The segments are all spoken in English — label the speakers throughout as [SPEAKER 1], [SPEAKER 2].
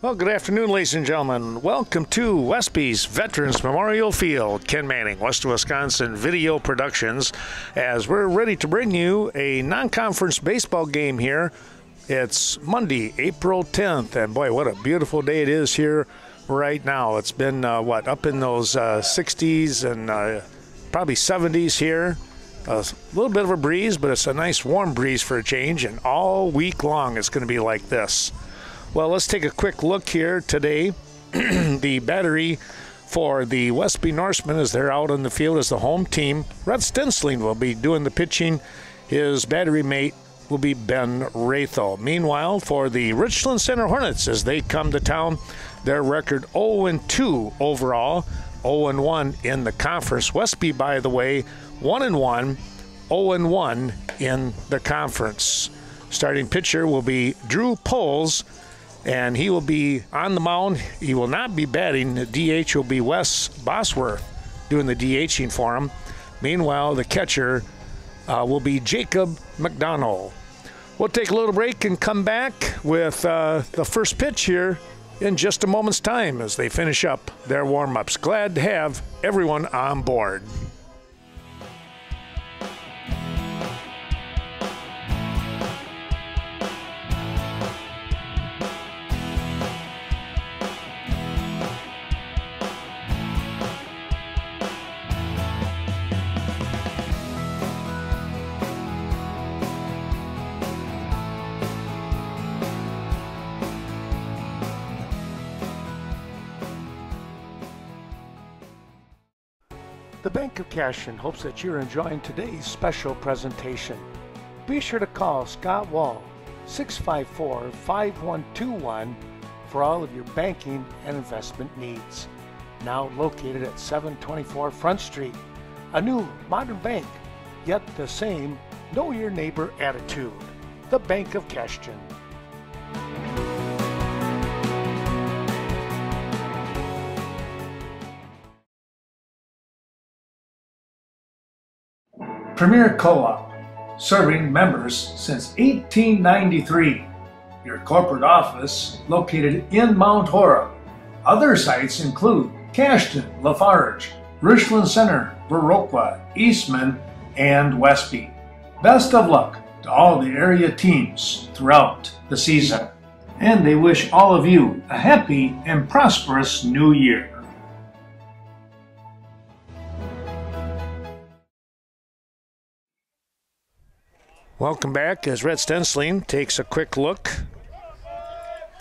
[SPEAKER 1] Well, good afternoon, ladies and gentlemen. Welcome to Westby's Veterans Memorial Field. Ken Manning, Western Wisconsin Video Productions, as we're ready to bring you a non-conference baseball game here. It's Monday, April 10th, and boy, what a beautiful day it is here right now. It's been, up in those 60s and probably 70s here. A little bit of a breeze, but it's a nice warm breeze for a change, and all week long it's going to be like this. Well, let's take a quick look here today. The battery for the Westby Norsemen, as they're out on the field as the home team. Red Stensling will be doing the pitching. His battery mate will be Ben Ratho. Meanwhile, for the Richland Center Hornets, as they come to town, their record 0-2 overall, 0-1 in the conference. Westby, by the way, 1-1, 0-1 in the conference. Starting pitcher will be Drew Poles, and he will be on the mound. He will not be batting. The DH will be Wes Bosworth doing the DHing for him. Meanwhile, the catcher will be Jacob McDonald. We'll take a little break and come back with the first pitch here in just a moment's time as they finish up their warm-ups. Glad to have everyone on board.
[SPEAKER 2] The Bank of Cashton hopes that you're enjoying today's special presentation. Be sure to call Scott Wall, 654-5121, for all of your banking and investment needs. Now located at 724 Front Street, a new modern bank, yet the same know your neighbor attitude. The Bank of Cashton.
[SPEAKER 3] Premier Co-op, serving members since 1893. Your corporate office located in Mount Horeb. Other sites include Cashton, Lafarge, Richland Center, Viroqua, Eastman, and Westby. Best of luck to all the area teams throughout the season, and they wish all of you a happy and prosperous new year.
[SPEAKER 1] Welcome back as Red Stensling takes a quick look.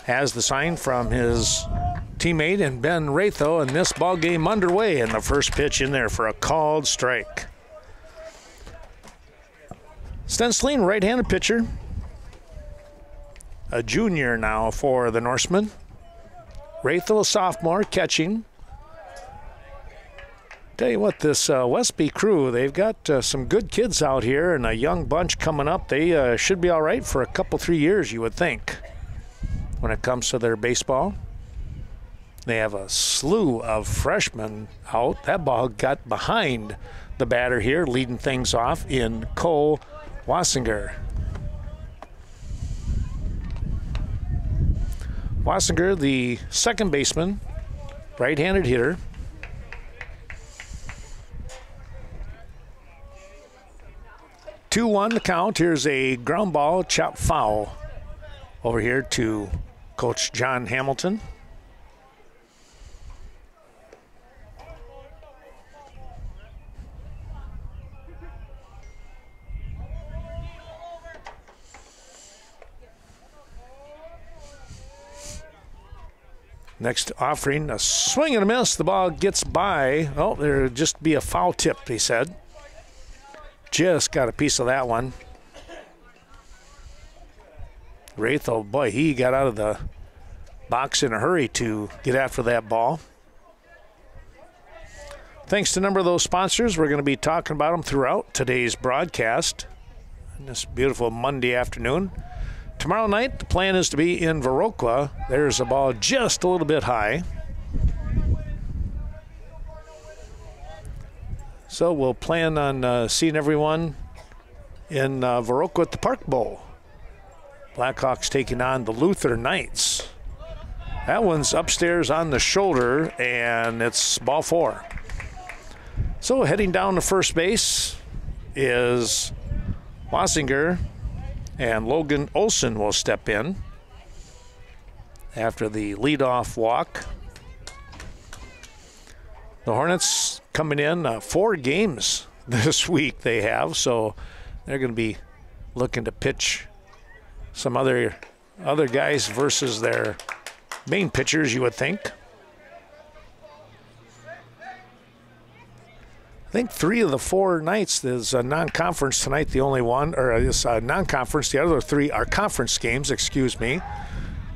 [SPEAKER 1] Has the sign from his teammate and Ben Ratho, and this ball game underway, and the first pitch in there for a called strike. Stensling, right-handed pitcher. A junior now for the Norsemen. Ratho, a sophomore, catching. Tell you what, this Westby crew, they've got some good kids out here and a young bunch coming up. They should be all right for a couple, 3 years, you would think, when it comes to their baseball. They have a slew of freshmen out. That ball got behind the batter here, leading things off in Cole Wassinger. Wassinger, the second baseman, right-handed hitter. 2-1 the count. Here's a ground ball, chop foul over here to Coach John Hamilton. Next offering, a swing and a miss. The ball gets by. Oh, there'll just be a foul tip, he said. Just got a piece of that one. Ratho, boy, he got out of the box in a hurry to get after that ball. Thanks to a number of those sponsors. We're going to be talking about them throughout today's broadcast on this beautiful Monday afternoon. Tomorrow night, the plan is to be in Viroqua. There's a ball just a little bit high. So we'll plan on seeing everyone in Viroqua at the Park Bowl. Blackhawks taking on the Luther Knights. That one's upstairs on the shoulder, and it's ball 4. So heading down to first base is Wassinger, and Logan Olson will step in after the leadoff walk. The Hornets coming in 4 games this week they have, so they're going to be looking to pitch some other guys versus their main pitchers, you would think. I think 3 of the 4 nights is a non-conference tonight, the only one, or is non-conference. The other 3 are conference games, excuse me.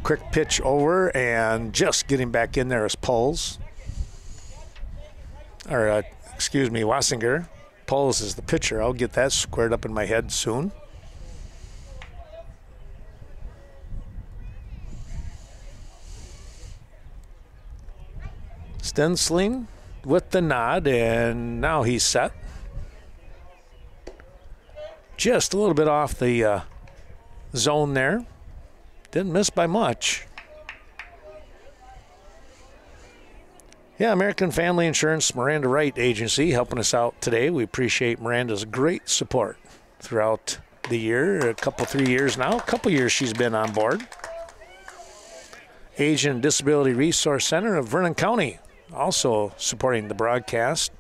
[SPEAKER 1] Quick pitch over, and just getting back in there is Poles. Or, excuse me, Wassinger. Poles is the pitcher. I'll get that squared up in my head soon. Stensling with the nod, and now he's set. Just a little bit off the zone there. Didn't miss by much. Yeah, American Family Insurance, Miranda Wright Agency, helping us out today. We appreciate Miranda's great support throughout the year. 3 years now. A couple years she's been on board. Age and Disability Resource Center of Vernon County, also supporting the broadcast.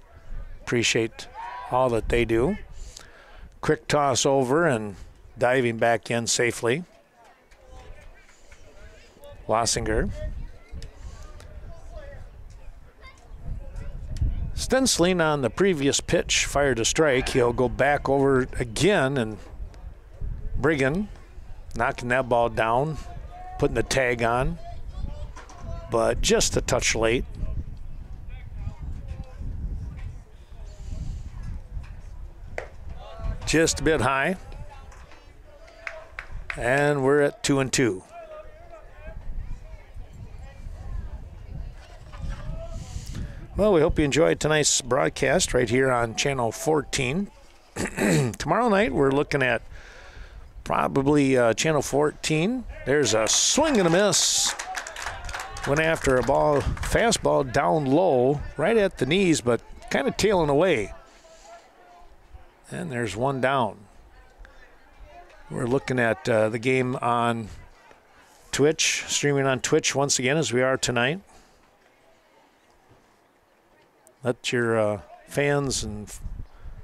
[SPEAKER 1] Appreciate all that they do. Quick toss over and diving back in safely. Wassinger. Stensling on the previous pitch fired a strike. He'll go back over again, and Brigham knocking that ball down, putting the tag on, but just a touch late. Just a bit high. And we're at 2-2. Well, we hope you enjoyed tonight's broadcast right here on Channel 14. Tomorrow night, we're looking at probably Channel 14. There's a swing and a miss. Went after a fastball down low, right at the knees, but kind of tailing away. And there's one down. We're looking at the game on Twitch, streaming on Twitch once again as we are tonight. Let your fans and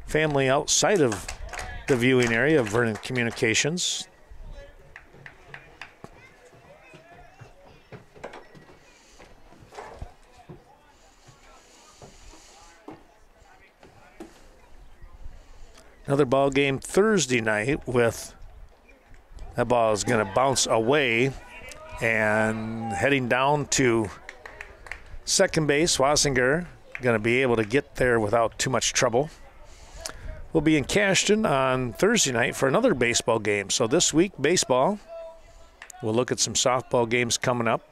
[SPEAKER 1] family outside of the viewing area of Vernon Communications. Another ball game Thursday night with that ball is going to bounce away and heading down to second base. Wassinger going to be able to get there without too much trouble. We'll be in Cashton on Thursday night for another baseball game. So this week, baseball. We'll look at some softball games coming up.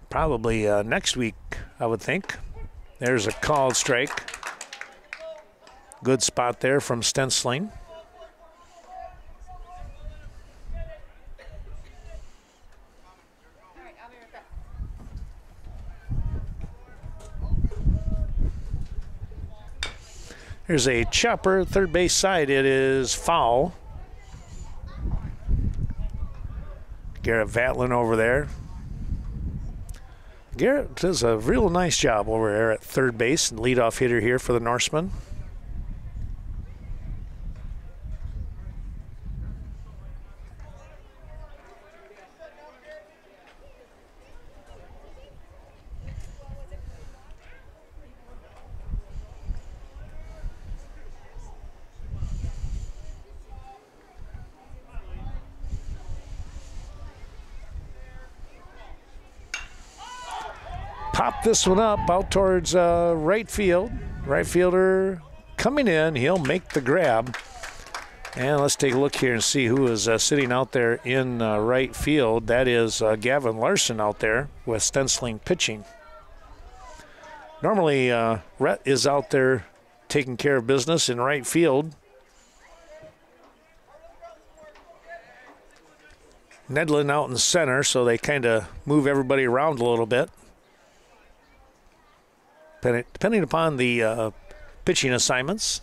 [SPEAKER 1] Probably next week, I would think. There's a called strike. Good spot there from Stensling. There's a chopper, third base side. It is foul. Garrett Vatlin over there. Garrett does a real nice job over there at third base and leadoff hitter here for the Norsemen. Pop this one up out towards right field. Right fielder coming in. He'll make the grab. And let's take a look here and see who is sitting out there in right field. That is Gavin Larson out there with Stensling pitching. Normally, Rhett is out there taking care of business in right field. Nedlin out in center, so they kind of move everybody around a little bit. Depending upon the pitching assignments.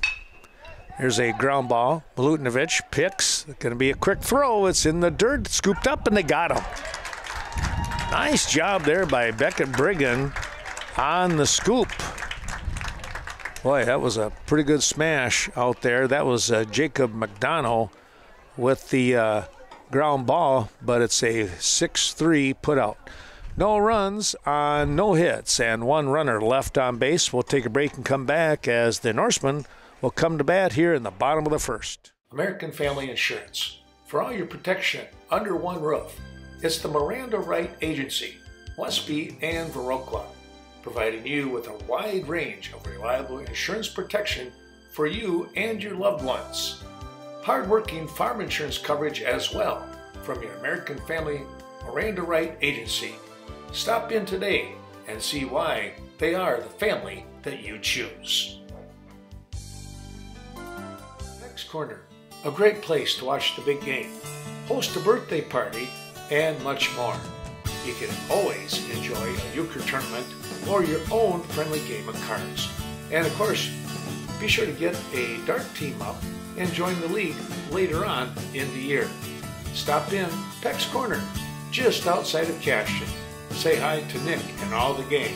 [SPEAKER 1] There's a ground ball. Milutinovic picks. It's going to be a quick throw. It's in the dirt, scooped up, and they got him. Nice job there by Beckett Brigham on the scoop. Boy, that was a pretty good smash out there. That was Jacob McDonough with the ground ball, but it's a 6-3 put out. No runs on no hits and one runner left on base. We'll take a break and come back as the Norsemen will come to bat here in the bottom of the first.
[SPEAKER 3] American Family Insurance. For all your protection under one roof, it's the Miranda Wright Agency, Westby and Viroqua, providing you with a wide range of reliable insurance protection for you and your loved ones. Hard-working farm insurance coverage as well from your American Family Miranda Wright Agency. Stop in today and see why they are the family that you choose. Next Corner, a great place to watch the big game, host a birthday party, and much more. You can always enjoy a euchre tournament or your own friendly game of cards. And of course, be sure to get a dart team up and join the league later on in the year. Stop in Peck's Corner, just outside of Cashton. Say hi to Nick and all the gang.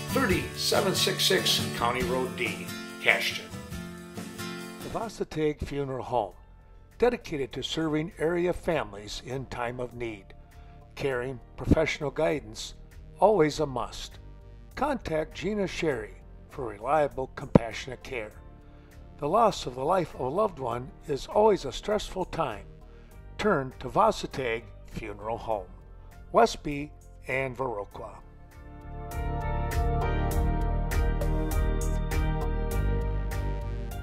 [SPEAKER 3] 3766 County Road D, Cashton.
[SPEAKER 2] The Varsity Funeral Home, dedicated to serving area families in time of need. Caring, professional guidance, always a must. Contact Gina Sherry for reliable, compassionate care. The loss of the life of a loved one is always a stressful time. Turn to Varsity Funeral Home, Westby and Viroqua.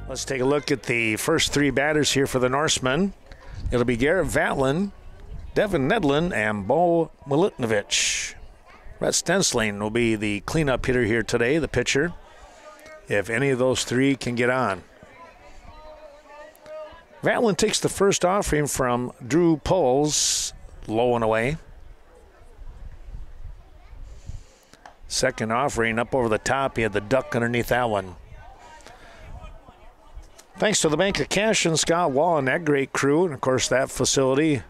[SPEAKER 1] Let's take a look at the first three batters here for the Norsemen. It'll be Garrett Vatlin, Devin Nedlin, and Bo Milutinovic. Rhett Stensling will be the cleanup hitter here today, the pitcher, if any of those three can get on. Vatlin takes the first offering from Drew Poles, low and away. Second offering up over the top. He had the duck underneath that one. Thanks to the Bank of Cash and Scott Wall and that great crew. And, of course, that facility,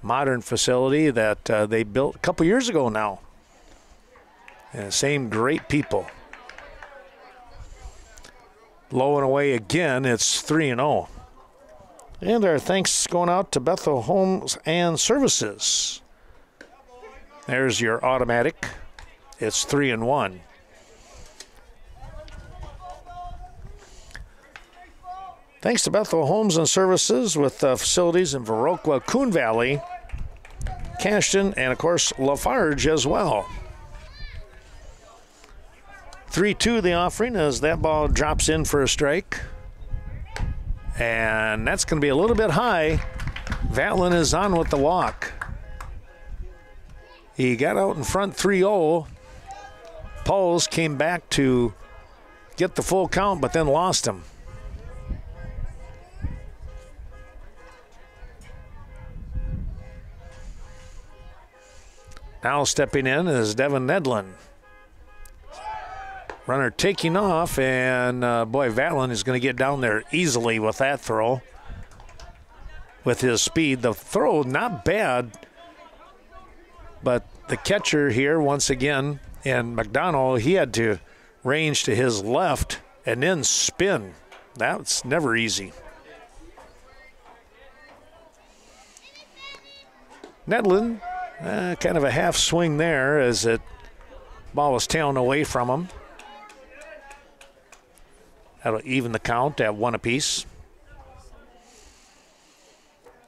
[SPEAKER 1] modern facility that they built a couple years ago now. And the same great people. Low and away again. It's 3-0. And our thanks going out to Bethel Homes and Services. There's your automatic. It's 3-1. Thanks to Bethel Homes and Services with facilities in Viroqua, Coon Valley, Cashton, and of course Lafarge as well. 3-2 the offering as that ball drops in for a strike. And that's going to be a little bit high. Vatlin is on with the walk. He got out in front 3-0. Poles came back to get the full count, but then lost him. Now stepping in is Devin Nedlin. Runner taking off, and boy, Vatlin is going to get down there easily with that throw. With his speed, the throw not bad, but the catcher here once again, and McDonald, he had to range to his left and then spin. That's never easy. Nedlin, kind of a half swing there as it ball was tailing away from him. That'll even the count at 1 apiece.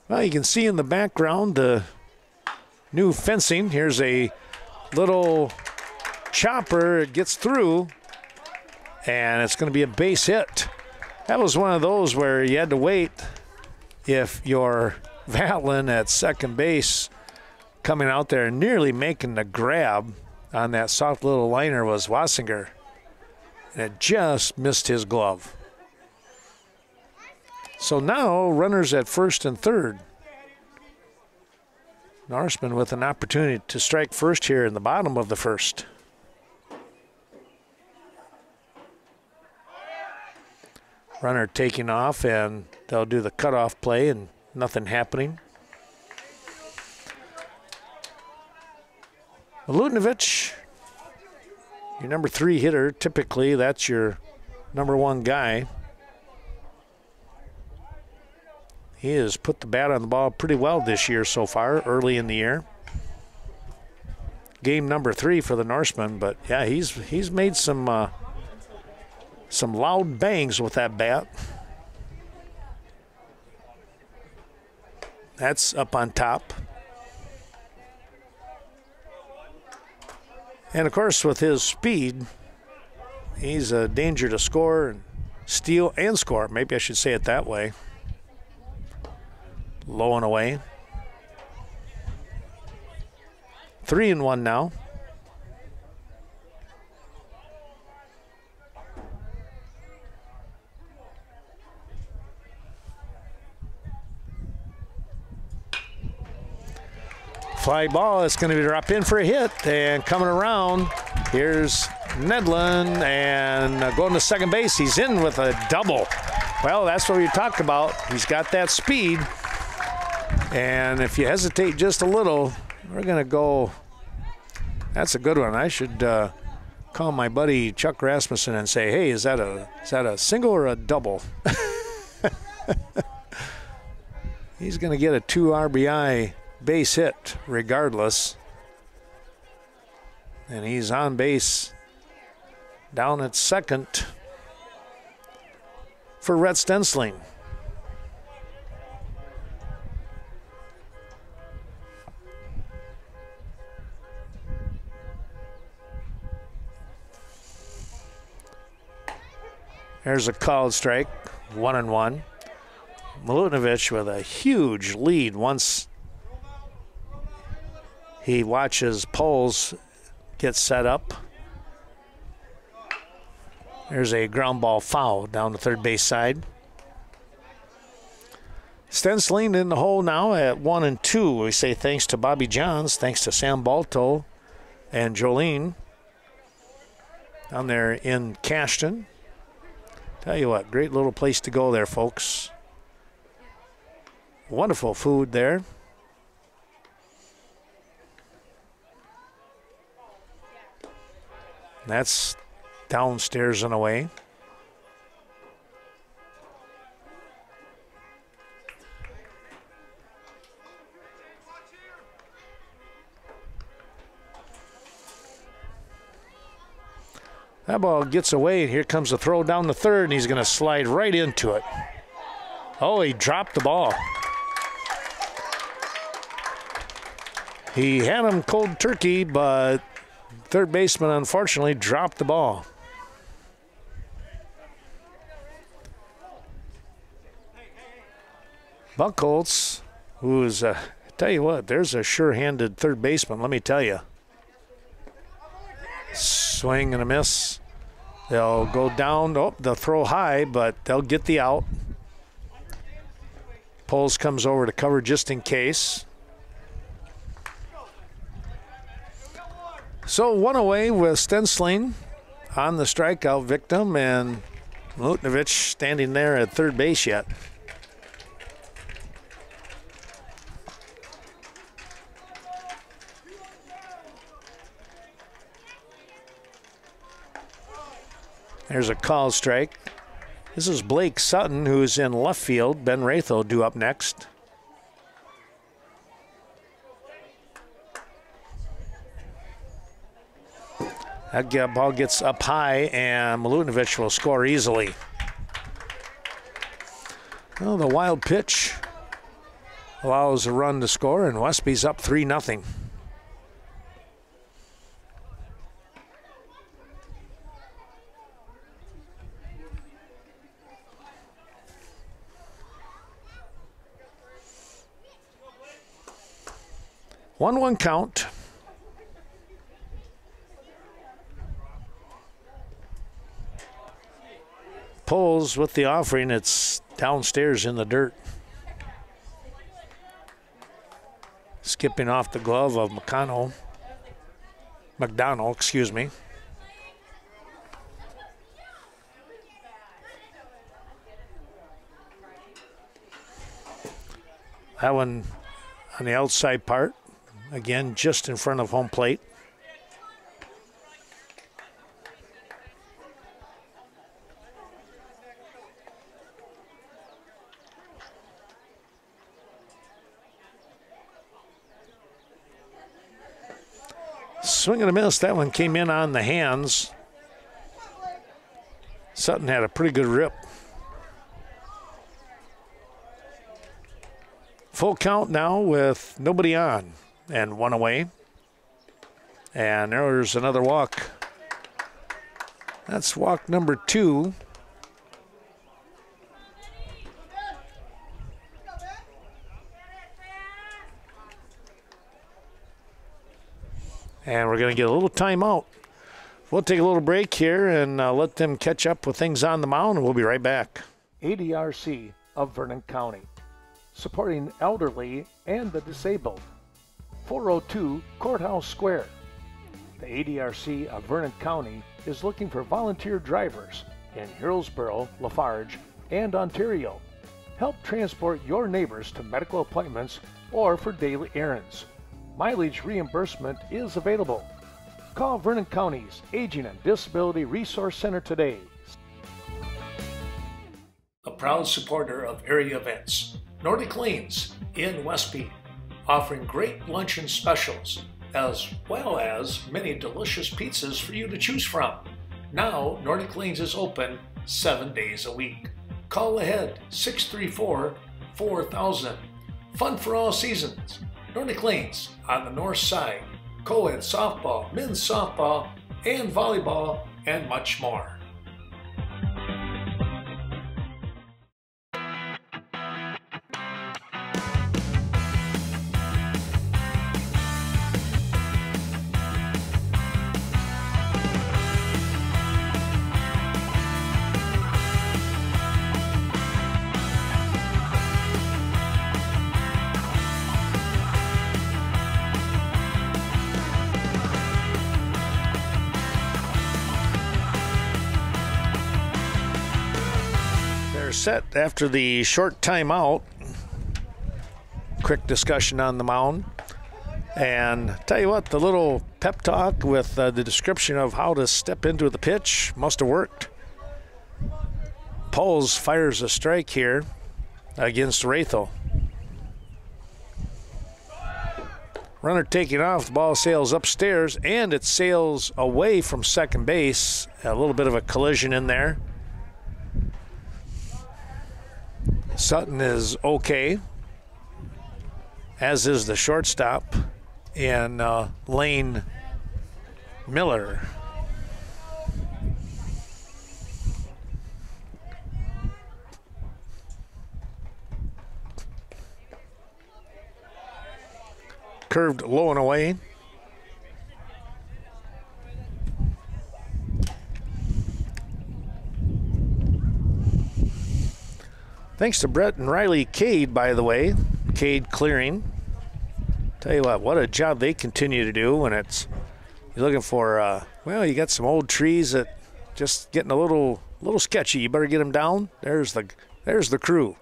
[SPEAKER 1] Well, you can see in the background the new fencing. Here's a little chopper. It gets through, and it's going to be a base hit. That was one of those where you had to wait if your Vatlin at second base coming out there and nearly making the grab on that soft little liner was Wassinger. And it just missed his glove. So now runners at first and third. Norsemen with an opportunity to strike first here in the bottom of the first. Runner taking off, and they'll do the cutoff play, and nothing happening. Milutinovic, your number 3 hitter, typically that's your number 1 guy. He has put the bat on the ball pretty well this year so far, early in the year. Game number 3 for the Norsemen, but yeah, he's made some loud bangs with that bat. That's up on top. And of course, with his speed, he's a danger to score and steal and score. Maybe I should say it that way. Low and away. 3-1 now. Fly ball is going to be dropped in for a hit, and coming around, here's Nedlund, and going to second base. He's in with a double. Well, that's what we talked about. He's got that speed. And if you hesitate just a little, we're going to go. That's a good one. I should call my buddy Chuck Rasmussen and say, hey, is that a single or a double? He's going to get a 2 RBI base hit regardless. And he's on base down at second for Rhett Stensling. There's a called strike, 1-1. Milutinovic with a huge lead once he watches Poles get set up. There's a ground ball foul down the third base side. Stensling in the hole now at 1-2. We say thanks to Bobby Johns, thanks to Sam Balto and Jolene down there in Cashton. Tell you what, great little place to go there, folks. Wonderful food there. That's downstairs and away. That ball gets away, and here comes the throw down the third, and he's going to slide right into it. Oh, he dropped the ball. He had him cold turkey, but third baseman unfortunately dropped the ball. Buchholz, who's, tell you what, there's a sure-handed third baseman, let me tell you. Swing and a miss. They'll go down. Oh, they'll throw high, but they'll get the out. Poles comes over to cover just in case. So one away with Stensling on the strikeout victim, and Milutinovic standing there at third base yet. There's a call strike. This is Blake Sutton, who's in left field. Ben Ratho due up next. That ball gets up high, and Milutinovic will score easily. Well, the wild pitch allows a run to score, and Westby's up 3-0. One count. Poles with the offering. It's downstairs in the dirt. Skipping off the glove of McDonald, excuse me. That one on the outside part, again, just in front of home plate. Swing and a miss. That one came in on the hands. Sutton had a pretty good rip. Full count now with nobody on and one away. And there's another walk. That's walk number 2. And we're going to get a little timeout. We'll take a little break here and let them catch up with things on the mound, and we'll be right back.
[SPEAKER 2] ADRC of Vernon County, supporting elderly and the disabled. 402 Courthouse Square. The ADRC of Vernon County is looking for volunteer drivers in Hillsborough, Lafarge, and Ontario. Help transport your neighbors to medical appointments or for daily errands. Mileage reimbursement is available. Call Vernon County's Aging and Disability Resource Center today.
[SPEAKER 3] A proud supporter of area events, Nordic Lanes in Westby, offering great luncheon specials as well as many delicious pizzas for you to choose from. Now, Nordic Lanes is open 7 days a week. Call ahead 634-4000. Fun for all seasons. Nordic Lanes on the north side, co-ed softball, men's softball, and volleyball, and much more.
[SPEAKER 1] Set after the short timeout. Quick discussion on the mound. And tell you what, the little pep talk with the description of how to step into the pitch must have worked. Poles fires a strike here against Rathel. Runner taking off, the ball sails upstairs, and it sails away from second base. A little bit of a collision in there. Sutton is okay, as is the shortstop in Lane Miller. Curved low and away. Thanks to Brett and Riley Cade, by the way. Cade Clearing. Tell you what a job they continue to do when it's you're looking for, well, you got some old trees that just getting a little sketchy. You better get them down. There's the crew.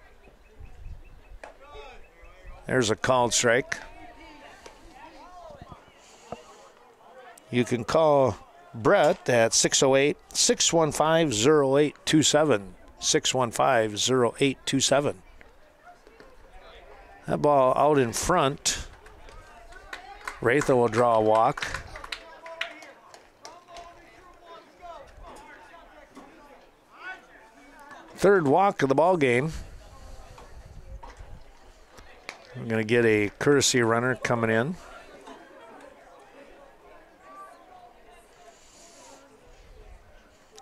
[SPEAKER 1] There's a called strike. You can call Brett at 608-615-0827. 615-0827. That ball out in front. Rathel will draw a walk. Third walk of the ball game. We're going to get a courtesy runner coming in.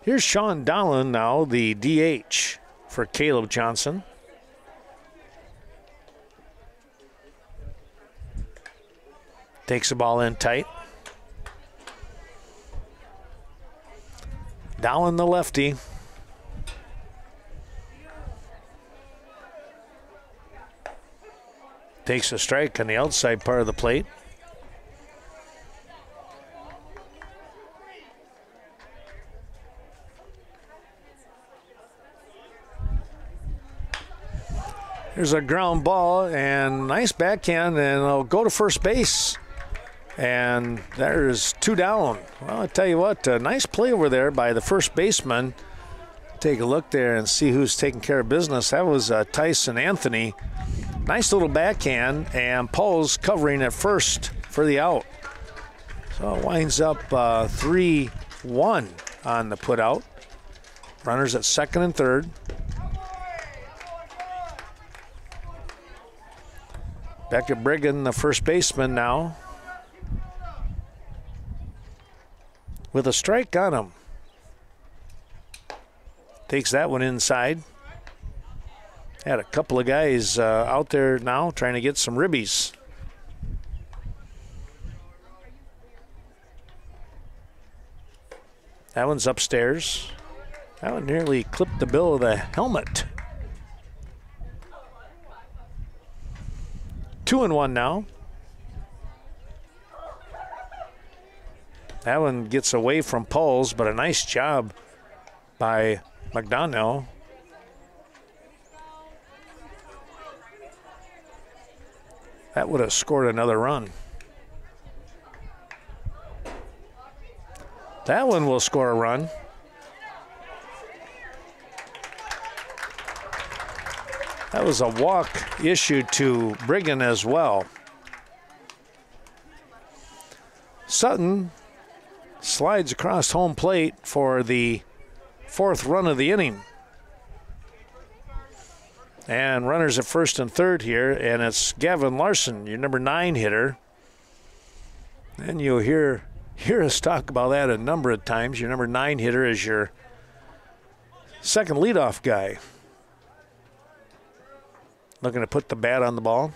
[SPEAKER 1] Here's Sean Dolan now, the DH for Caleb Johnson. Takes the ball in tight. Dolan the lefty. Takes a strike on the outside part of the plate. There's a ground ball and nice backhand, and I'll go to first base. And there's 2 down. Well, I tell you what, a nice play over there by the first baseman. Take a look there and see who's taking care of business. That was Tyson Anthony. Nice little backhand, and Paul's covering at first for the out. So it winds up 3-1 on the put out. Runners at second and third. Beckett Brigham, the first baseman now, with a strike on him. Takes that one inside. Had a couple of guys out there now trying to get some ribbies. That one's upstairs. That one nearly clipped the bill of the helmet. 2-1 now. That one gets away from Pauls, but a nice job by McDonnell. That would have scored another run. That one will score a run. That was a walk issued to Brigham as well. Sutton slides across home plate for the 4th run of the inning. And runners at first and third here, and it's Gavin Larson, your number 9 hitter. And you'll hear us talk about that a number of times. Your number 9 hitter is your second leadoff guy. Looking to put the bat on the ball.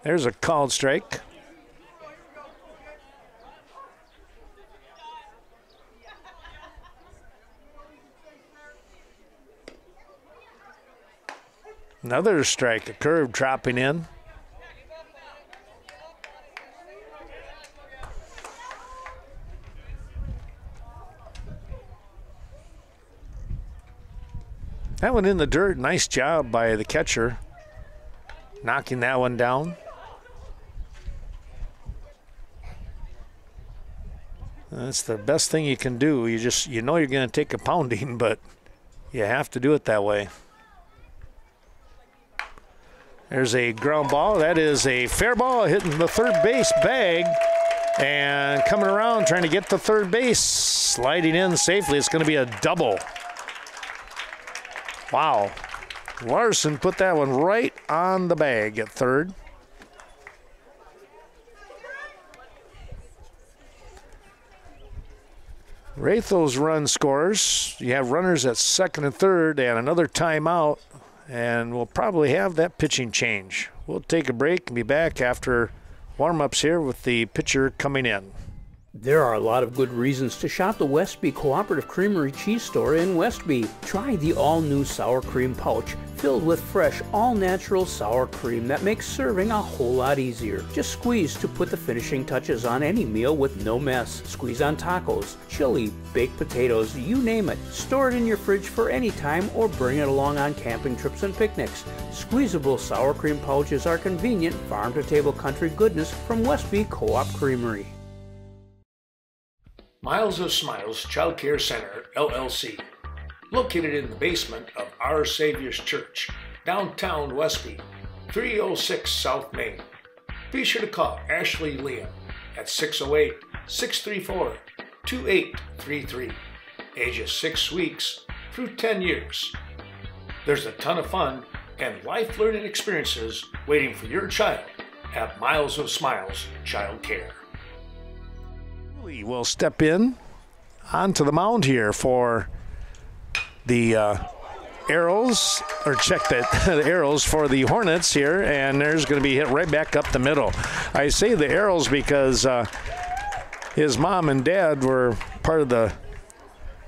[SPEAKER 1] There's a called strike. Another strike, a curve dropping in. That one in the dirt. Nice job by the catcher, knocking that one down. That's the best thing you can do. You know you're going to take a pounding, but you have to do it that way. There's a ground ball. That is a fair ball hitting the third base bag and coming around trying to get to third base, sliding in safely. It's going to be a double. Wow. Larson put that one right on the bag at third. Rathel's run scores. You have runners at second and third and another timeout, and we'll probably have that pitching change. We'll take a break and be back after warm-ups here with the pitcher coming in.
[SPEAKER 4] There are a lot of good reasons to shop the Westby Cooperative Creamery Cheese Store in Westby. Try the all-new sour cream pouch filled with fresh, all-natural sour cream that makes serving a whole lot easier. Just squeeze to put the finishing touches on any meal with no mess. Squeeze on tacos, chili, baked potatoes, you name it. Store it in your fridge for any time or bring it along on camping trips and picnics. Squeezable sour cream pouches are convenient farm-to-table country goodness from Westby Co-op Creamery.
[SPEAKER 3] Miles of Smiles Child Care Center, LLC, located in the basement of Our Savior's Church, downtown Westby, 306 South Main. Be sure to call Ashley Liam at 608-634-2833, ages 6 weeks through 10 years. There's a ton of fun and life-learning experiences waiting for your child at Miles of Smiles Child Care.
[SPEAKER 1] We'll step in onto the mound here for the arrows, or check that the arrows for the Hornets here, and there's going to be hit right back up the middle. I say the arrows because his mom and dad were part of the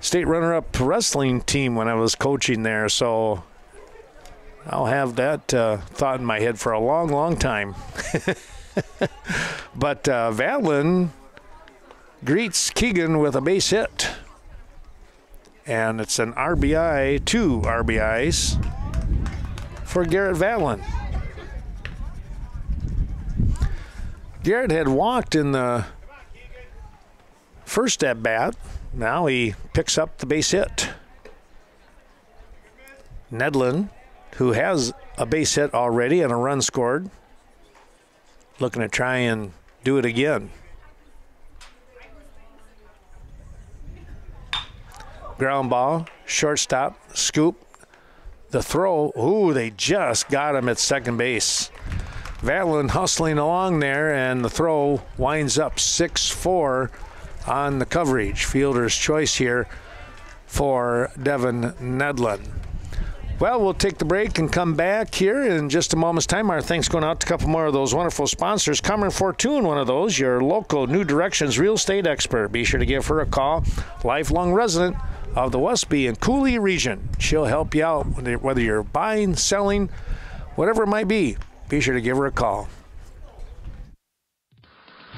[SPEAKER 1] state runner-up wrestling team when I was coaching there, so I'll have that thought in my head for a long, long time. But Valen greets Keegan with a base hit. And it's an RBI, 2 RBIs for Garrett Valen. Garrett had walked in the first at bat. Now he picks up the base hit. Nedlin, who has a base hit already and a run scored, looking to try and do it again. Ground ball, shortstop, scoop. The throw, ooh, they just got him at second base. Valen hustling along there, and the throw winds up 6-4 on the coverage. Fielder's choice here for Devin Nedlin. Well, we'll take the break and come back here in just a moment's time. Our thanks going out to a couple more of those wonderful sponsors. Cameron Fortune, one of those, your local New Directions real estate expert. Be sure to give her a call. Lifelong resident of the Westby and Cooley region. She'll help you out whether you're buying, selling, whatever it might be. Be sure to give her a call.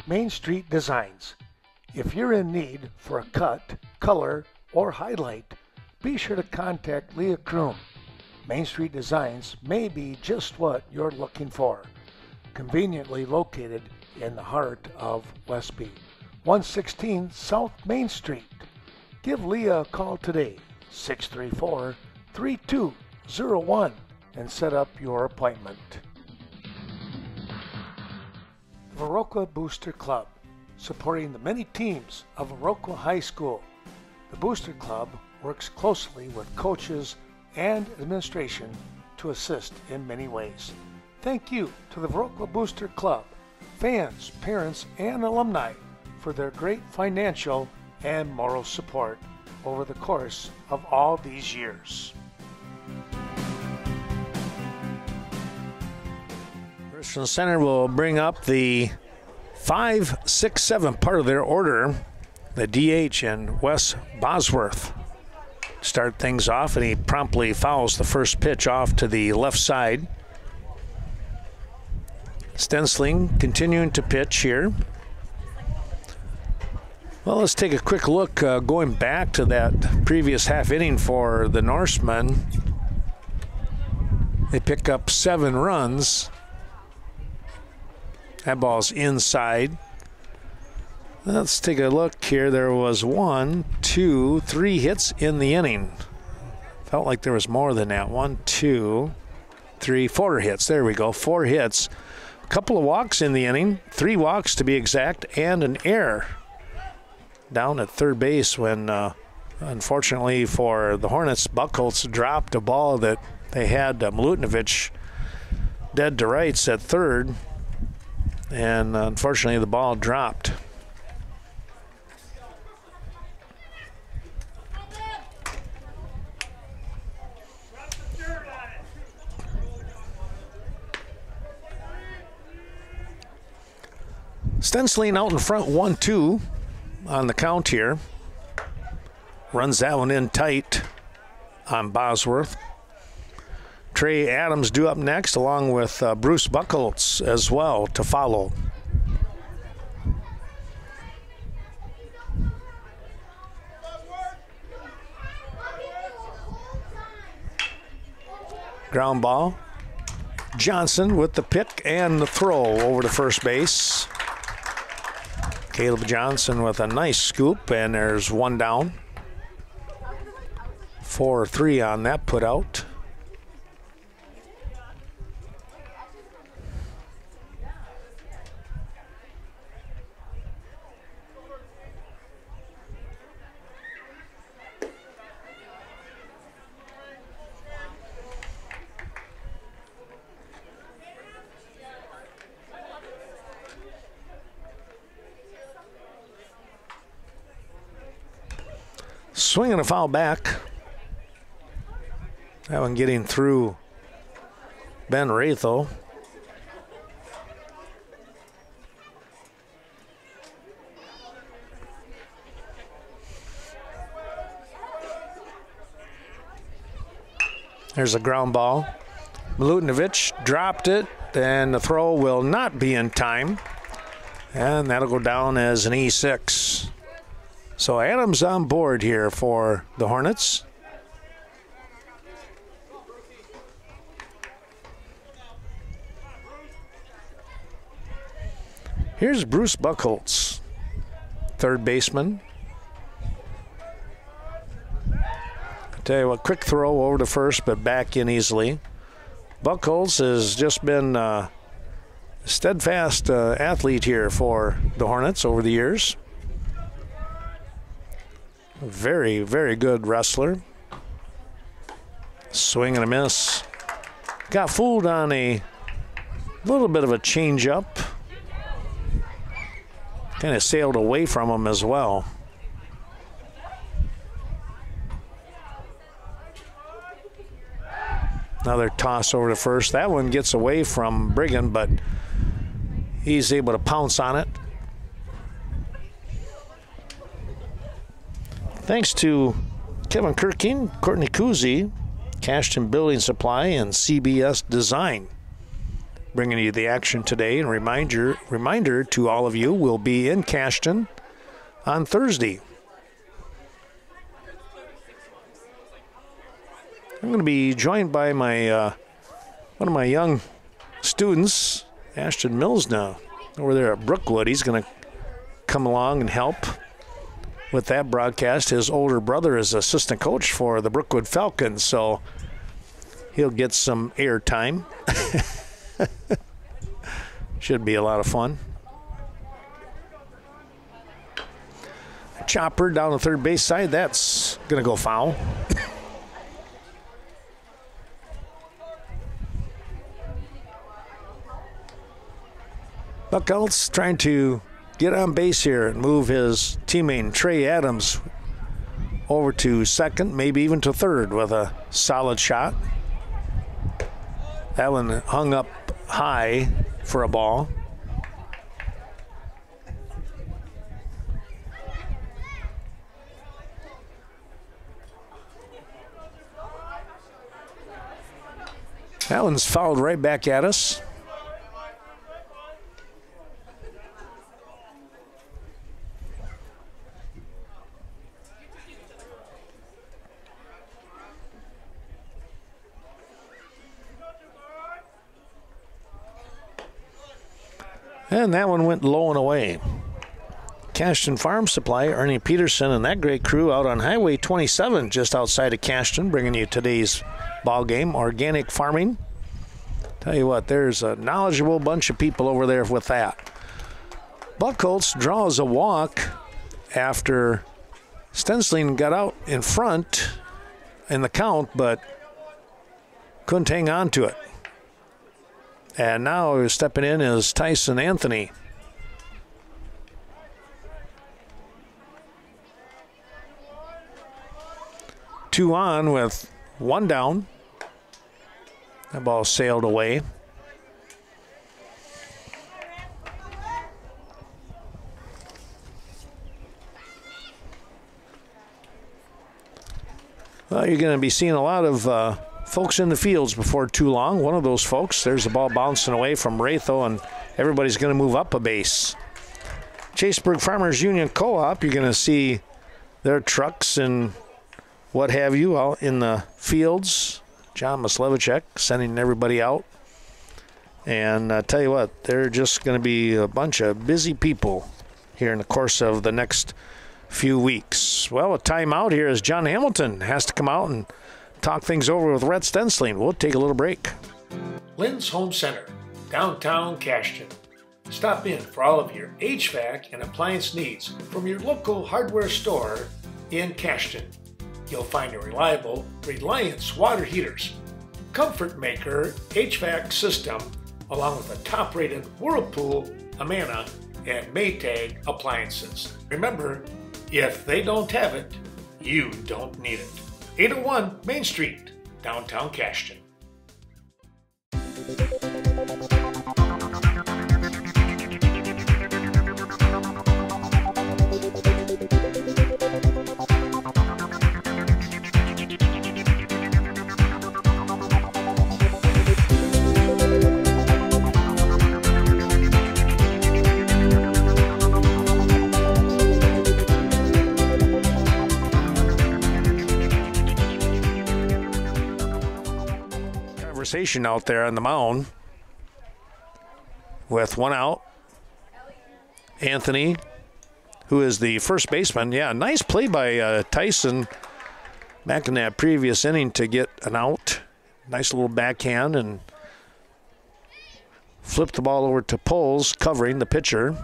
[SPEAKER 2] Main Street Designs. If you're in need for a cut, color, or highlight, be sure to contact Leah Kroom. Main Street Designs may be just what you're looking for. Conveniently located in the heart of Westby. 116 South Main Street. Give Leah a call today, 634-3201, and set up your appointment. Viroqua Booster Club, supporting the many teams of Viroqua High School. The Booster Club works closely with coaches and administration to assist in many ways. Thank you to the Viroqua Booster Club, fans, parents, and alumni for their great financial and moral support over the course of all these years.
[SPEAKER 1] Richland Center will bring up the 5, 6, 7 part of their order, the DH and Wes Bosworth. Start things off, and he promptly fouls the first pitch off to the left side. Stensling continuing to pitch here. Well, let's take a quick look going back to that previous half inning for the Norsemen. They pick up 7 runs. That ball's inside. Let's take a look here. There was 1, 2, 3 hits in the inning. Felt like there was more than that. 1, 2, 3, 4 hits. There we go. 4 hits. A couple of walks in the inning. 3 walks to be exact, and an error down at third base when, unfortunately for the Hornets, Buckholz dropped a ball that they had Milutinovic dead to rights at third, and unfortunately the ball dropped. Stensling out in front, 1-2 on the count here. Runs that one in tight on Bosworth. Trey Adams due up next, along with Bruce Buckholz as well to follow. Ground ball. Johnson with the pick and the throw over to first base. Caleb Johnson with a nice scoop, and there's 1 down. 4-3 on that put out. Swinging a foul back. That one getting through Ben Rathel. There's a ground ball. Milutinovic dropped it, and the throw will not be in time. And that'll go down as an E6. So Adams on board here for the Hornets. Here's Bruce Buchholz, third baseman. I'll tell you what, quick throw over to first, but back in easily. Buchholz has just been a steadfast athlete here for the Hornets over the years. Very, very good wrestler. Swing and a miss. Got fooled on a little bit of a changeup. Kind of sailed away from him as well. Another toss over to first. That one gets away from Brigham, but he's able to pounce on it. Thanks to Kevin Kirking, Courtney Kuzi, Cashton Building Supply, and CBS Design. Bringing you the action today, and reminder to all of you, we'll be in Cashton on Thursday. I'm going to be joined by my one of my young students, Ashton Mills, now over there at Brookwood. He's going to come along and help with that broadcast. His older brother is assistant coach for the Brookwood Falcons, so he'll get some air time. Should be a lot of fun. Chopper down the third base side. That's going to go foul. Buchholz trying to get on base here and move his teammate Trey Adams over to second, maybe even to third with a solid shot. That one hung up high for a ball. That one's fouled right back at us. And that one went low and away. Cashton Farm Supply, Ernie Peterson and that great crew out on Highway 27 just outside of Cashton, bringing you today's ball game. Organic farming. Tell you what, there's a knowledgeable bunch of people over there with that. Buchholz draws a walk after Stensling got out in front in the count, but couldn't hang on to it. And now stepping in is Tyson Anthony. Two on with one down. That ball sailed away. Well, you're going to be seeing a lot of folks in the fields before too long. One of those folks, there's the ball bouncing away from Ratho, and everybody's going to move up a base. Chaseburg Farmers Union Co-op, you're going to see their trucks and what have you out in the fields. John Maslevicek sending everybody out. And I tell you what, they're just going to be a bunch of busy people here in the course of the next few weeks. Well, a timeout here as John Hamilton has to come out and talk things over with Rhett Stensling. We'll take a little break.
[SPEAKER 3] Lynn's Home Center, downtown Cashton. Stop in for all of your HVAC and appliance needs from your local hardware store in Cashton. You'll find a reliable Reliance water heaters, Comfort Maker HVAC system, along with a top-rated Whirlpool, Amana, and Maytag appliances. Remember, if they don't have it, you don't need it. 801 Main Street, downtown Cashton.
[SPEAKER 1] conversation out there on the mound with one out. Anthony, who is the first baseman. Yeah, nice play by Tyson back in that previous inning to get an out. Nice little backhand and flipped the ball over to Poles, covering the pitcher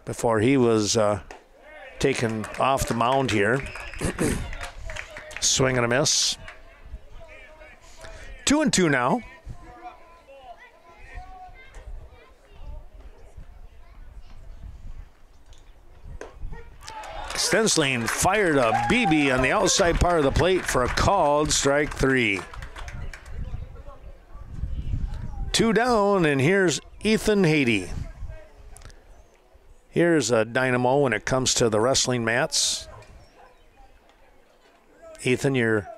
[SPEAKER 1] before he was taken off the mound here. Swing and a miss. 2-2 now. Stensling fired a BB on the outside part of the plate for a called strike 3. 2 down, and here's Ethan Haiti. Here's a dynamo when it comes to the wrestling mats. Ethan, your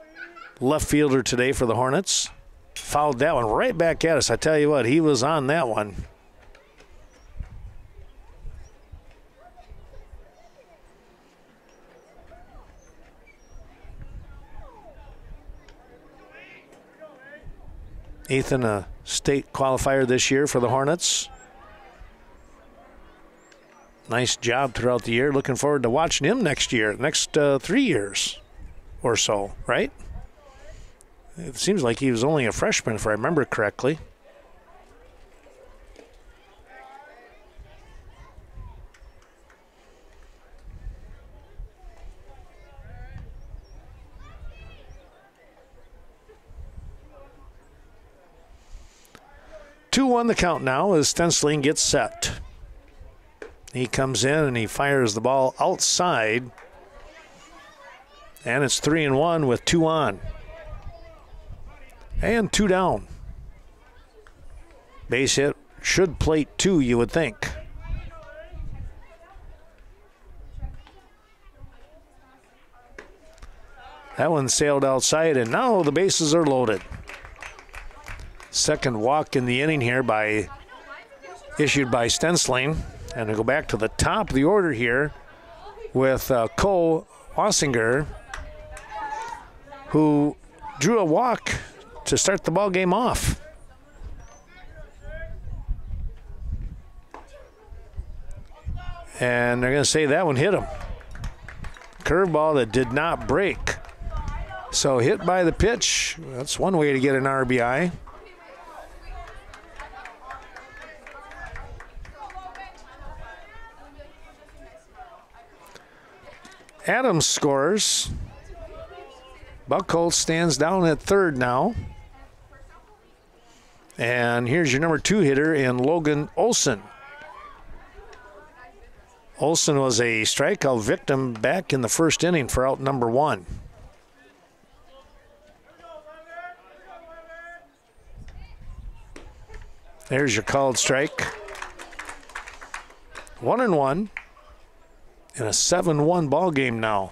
[SPEAKER 1] left fielder today for the Hornets, fouled that one right back at us. I tell you what, he was on that one. Ethan, a state qualifier this year for the Hornets. Nice job throughout the year. Looking forward to watching him next year, next 3 years or so, right? It seems like he was only a freshman, if I remember correctly. Two-one the count now as Stensling gets set. He comes in and he fires the ball outside. And it's 3-1 with 2 on. And 2 down. Base hit should plate 2, you would think. That one sailed outside, and now the bases are loaded. Second walk in the inning here issued by Stensling. And we go back to the top of the order here with Cole Ossinger, who drew a walk to start the ball game off. And they're going to say that one hit him. Curveball that did not break. So hit by the pitch, that's one way to get an RBI. Adams scores. Buckholz stands down at third now. And here's your number 2 hitter in Logan Olson. Olson was a strikeout victim back in the first inning for out number 1. There's your called strike. 1-1 in a 7-1 ball game now.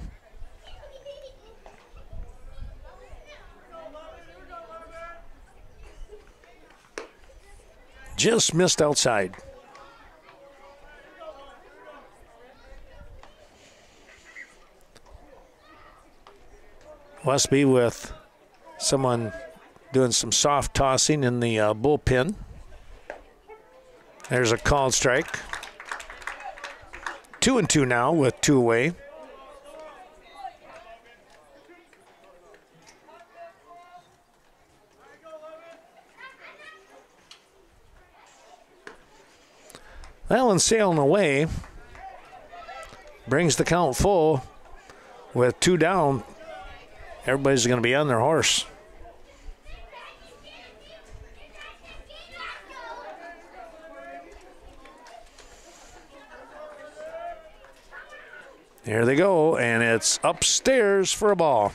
[SPEAKER 1] Just missed outside. Westby with someone doing some soft tossing in the bullpen. There's a called strike. 2-2 now with 2 away. That one sailing away. Brings the count full with 2 down. Everybody's going to be on their horse. Here they go, and it's upstairs for a ball.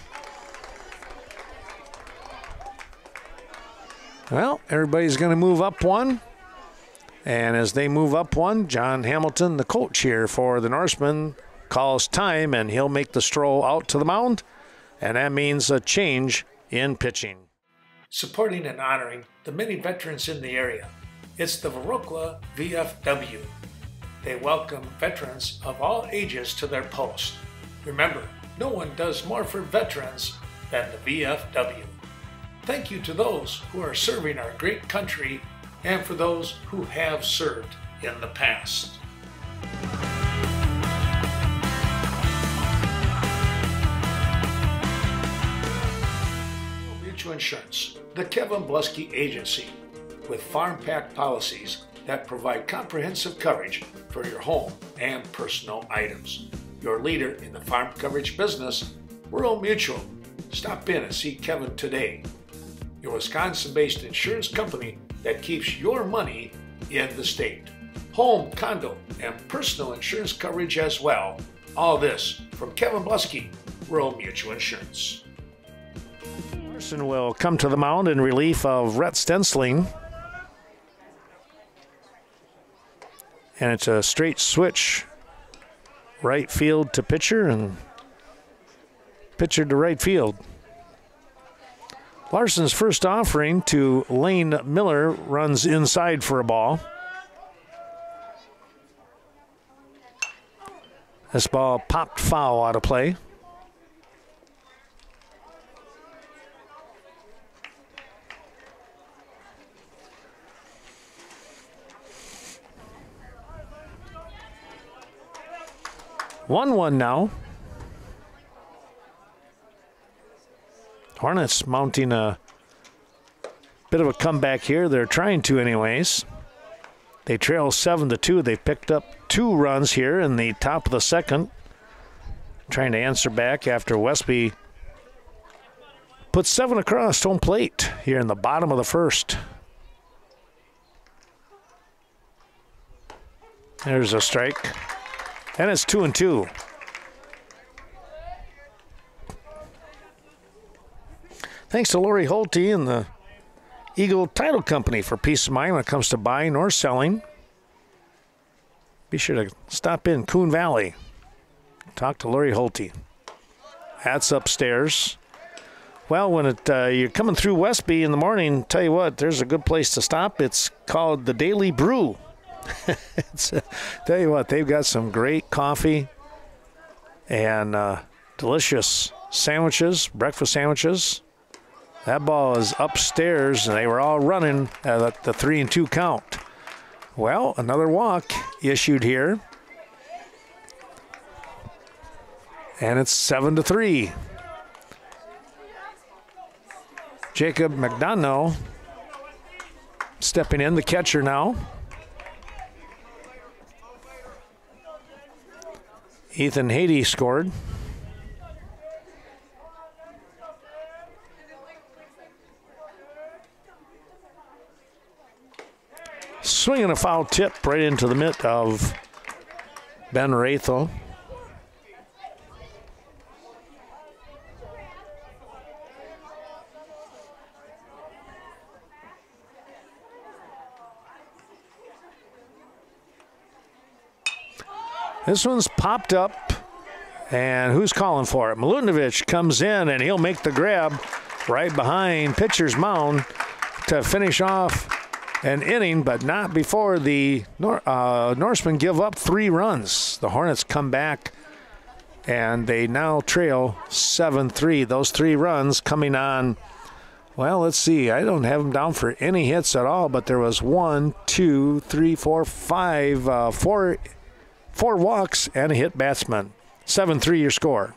[SPEAKER 1] Well, everybody's going to move up 1. And as they move up 1, John Hamilton, the coach here for the Norsemen, calls time, and he'll make the stroll out to the mound. And that means a change in pitching.
[SPEAKER 3] Supporting and honoring the many veterans in the area. It's the Varokla VFW. They welcome veterans of all ages to their post. Remember, no one does more for veterans than the VFW. Thank you to those who are serving our great country and for those who have served in the past. Mutual Insurance, the Kevin Blusky Agency, with farm pack policies that provide comprehensive coverage for your home and personal items. Your leader in the farm coverage business, Rural Mutual. Stop in and see Kevin today. Your Wisconsin-based insurance company that keeps your money in the state. Home, condo, and personal insurance coverage as well. All this from Kevin Blusky, Rural Mutual Insurance.
[SPEAKER 1] Larson will come to the mound in relief of Rhett Stensling. And it's a straight switch. Right field to pitcher and pitcher to right field. Larson's first offering to Lane Miller runs inside for a ball. This ball popped foul out of play. One now. Hornets mounting a bit of a comeback here. They're trying to anyways. They trail 7-2. They picked up 2 runs here in the top of the second. Trying to answer back after Westby put 7 across home plate here in the bottom of the first. There's a strike. And it's 2-2. Thanks to Lori Holte and the Eagle Title Company for peace of mind when it comes to buying or selling. Be sure to stop in Coon Valley. Talk to Lori Holte. That's upstairs. Well, when you're coming through Westby in the morning, tell you what, there's a good place to stop. It's called the Daily Brew. Tell you what, they've got some great coffee and delicious sandwiches, breakfast sandwiches. That ball is upstairs, and they were all running at the 3-2 count. Well, another walk issued here. And it's 7-3. Jacob McDonough stepping in, the catcher now. Ethan Haiti scored. Swinging a foul tip right into the mitt of Ben Rathel. This one's popped up, and who's calling for it? Milutinovic comes in, and he'll make the grab right behind pitcher's mound to finish off an inning, but not before the Norsemen give up 3 runs. The Hornets come back, and they now trail 7-3. Those 3 runs coming on, well, let's see. I don't have them down for any hits at all, but there was 1, 2, 3, 4, 5, 4 walks and a hit batsman. 7-3 your score.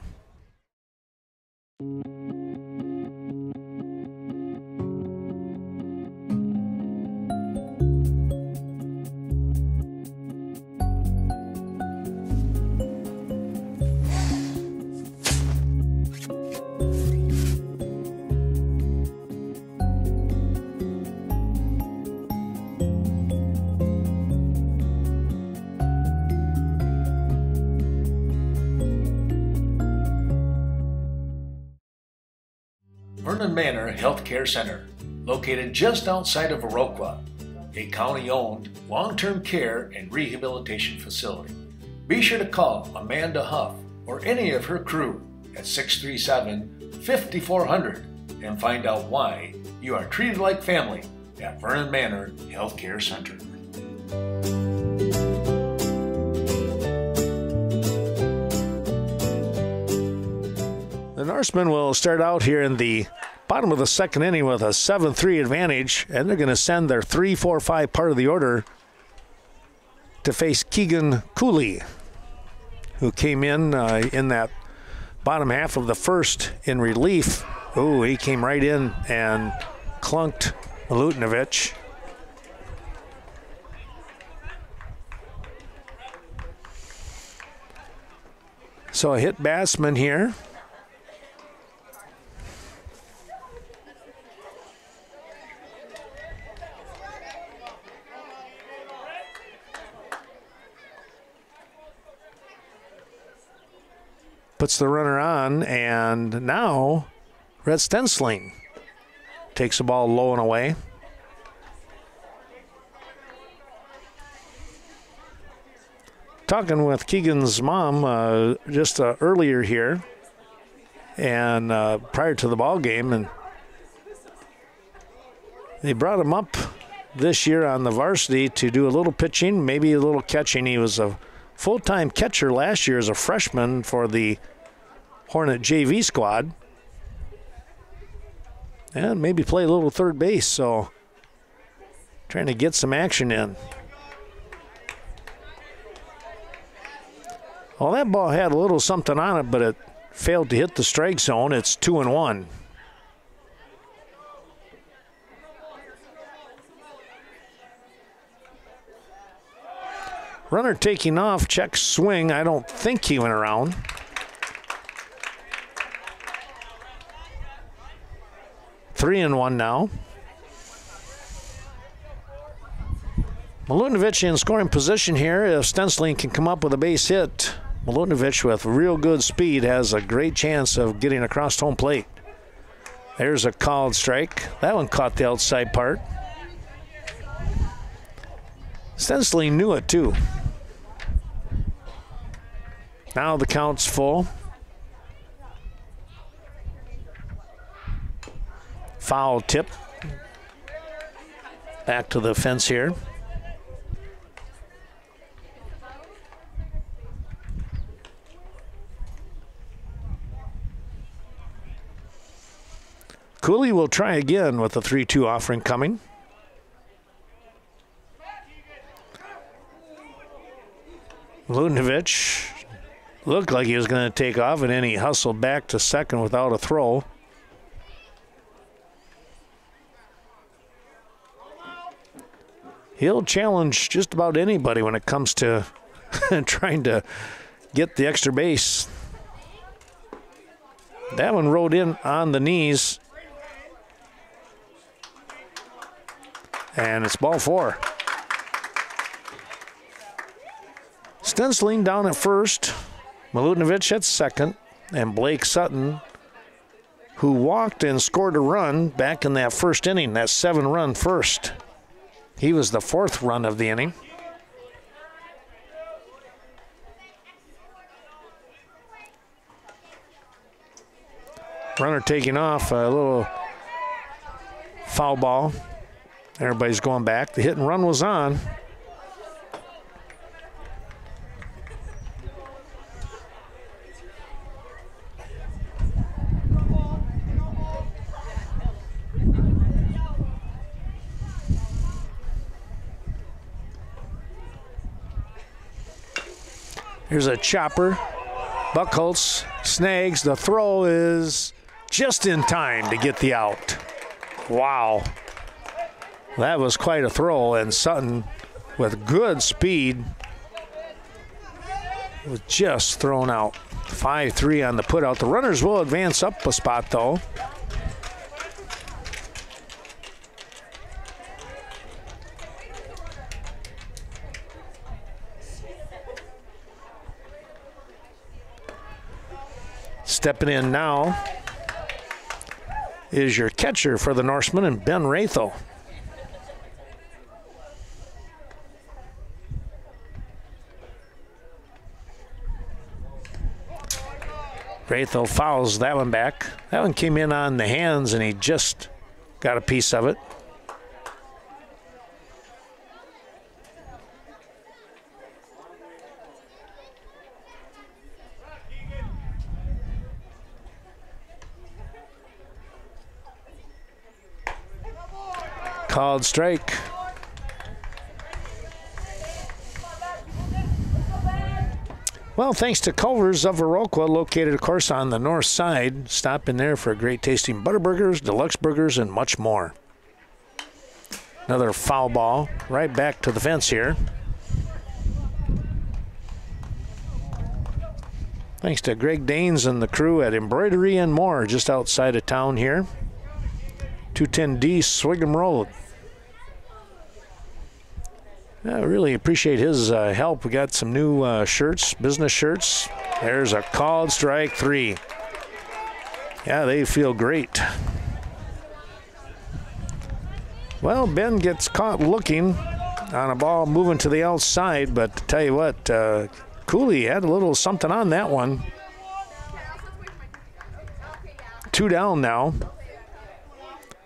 [SPEAKER 3] Vernon Manor Healthcare Center, located just outside of Viroqua, a county-owned long-term care and rehabilitation facility. Be sure to call Amanda Huff or any of her crew at 637-5400 and find out why you are treated like family at Vernon Manor Healthcare Center. The Norsemen will start out here in the
[SPEAKER 1] Bottom of the second inning with a 7-3 advantage, and they're going to send their 3-4-5 part of the order to face Keegan Cooley, who came in that bottom half of the first in relief. Oh, he came right in and clunked Milutinovic. So a hit batsman here. Puts the runner on, and now Rhett Stensling takes the ball low and away. Talking with Keegan's mom just earlier here, and prior to the ball game, and they brought him up this year on the varsity to do a little pitching, maybe a little catching. He was a full-time catcher last year as a freshman for the Hornet JV squad, and maybe play a little third base, so trying to get some action in. Well, that ball had a little something on it, but it failed to hit the strike zone. It's 2-1. Runner taking off, check swing. I don't think he went around. 3-1 now. Milutinovic in scoring position here. If Stensling can come up with a base hit, Milutinovic with real good speed has a great chance of getting across home plate. There's a called strike. That one caught the outside part. Stensling knew it too. Now the count's full. Foul tip. Back to the fence here. Cooley will try again with the 3-2 offering coming. Milutinovic looked like he was going to take off, and then he hustled back to second without a throw. He'll challenge just about anybody when it comes to trying to get the extra base. That one rode in on the knees. And it's ball 4. Stensling down at first, Milutinovic at second, and Blake Sutton, who walked and scored a run back in that first inning, that 7-run first. He was the 4th run of the inning. Runner taking off, a little foul ball. Everybody's going back. The hit and run was on. Here's a chopper. Buckholz snags. The throw is just in time to get the out. Wow. That was quite a throw, and Sutton, with good speed, was just thrown out. 5-3 on the putout. The runners will advance up a spot, though. Stepping in now is your catcher for the Norsemen, and Ben Rathel. Rathel fouls that one back. That one came in on the hands, and he just got a piece of it. Called strike. Well, thanks to Culver's of Viroqua, located, of course, on the north side. Stop in there for great tasting butter burgers, deluxe burgers, and much more. Another foul ball right back to the fence here. Thanks to Greg Danes and the crew at Embroidery and More, just outside of town here. 210D Swigum Road. I really appreciate his help. We got some new shirts, business shirts. There's a called strike 3. Yeah, they feel great. Well, Ben gets caught looking on a ball moving to the outside, but to tell you what, Cooley had a little something on that one. 2 down now.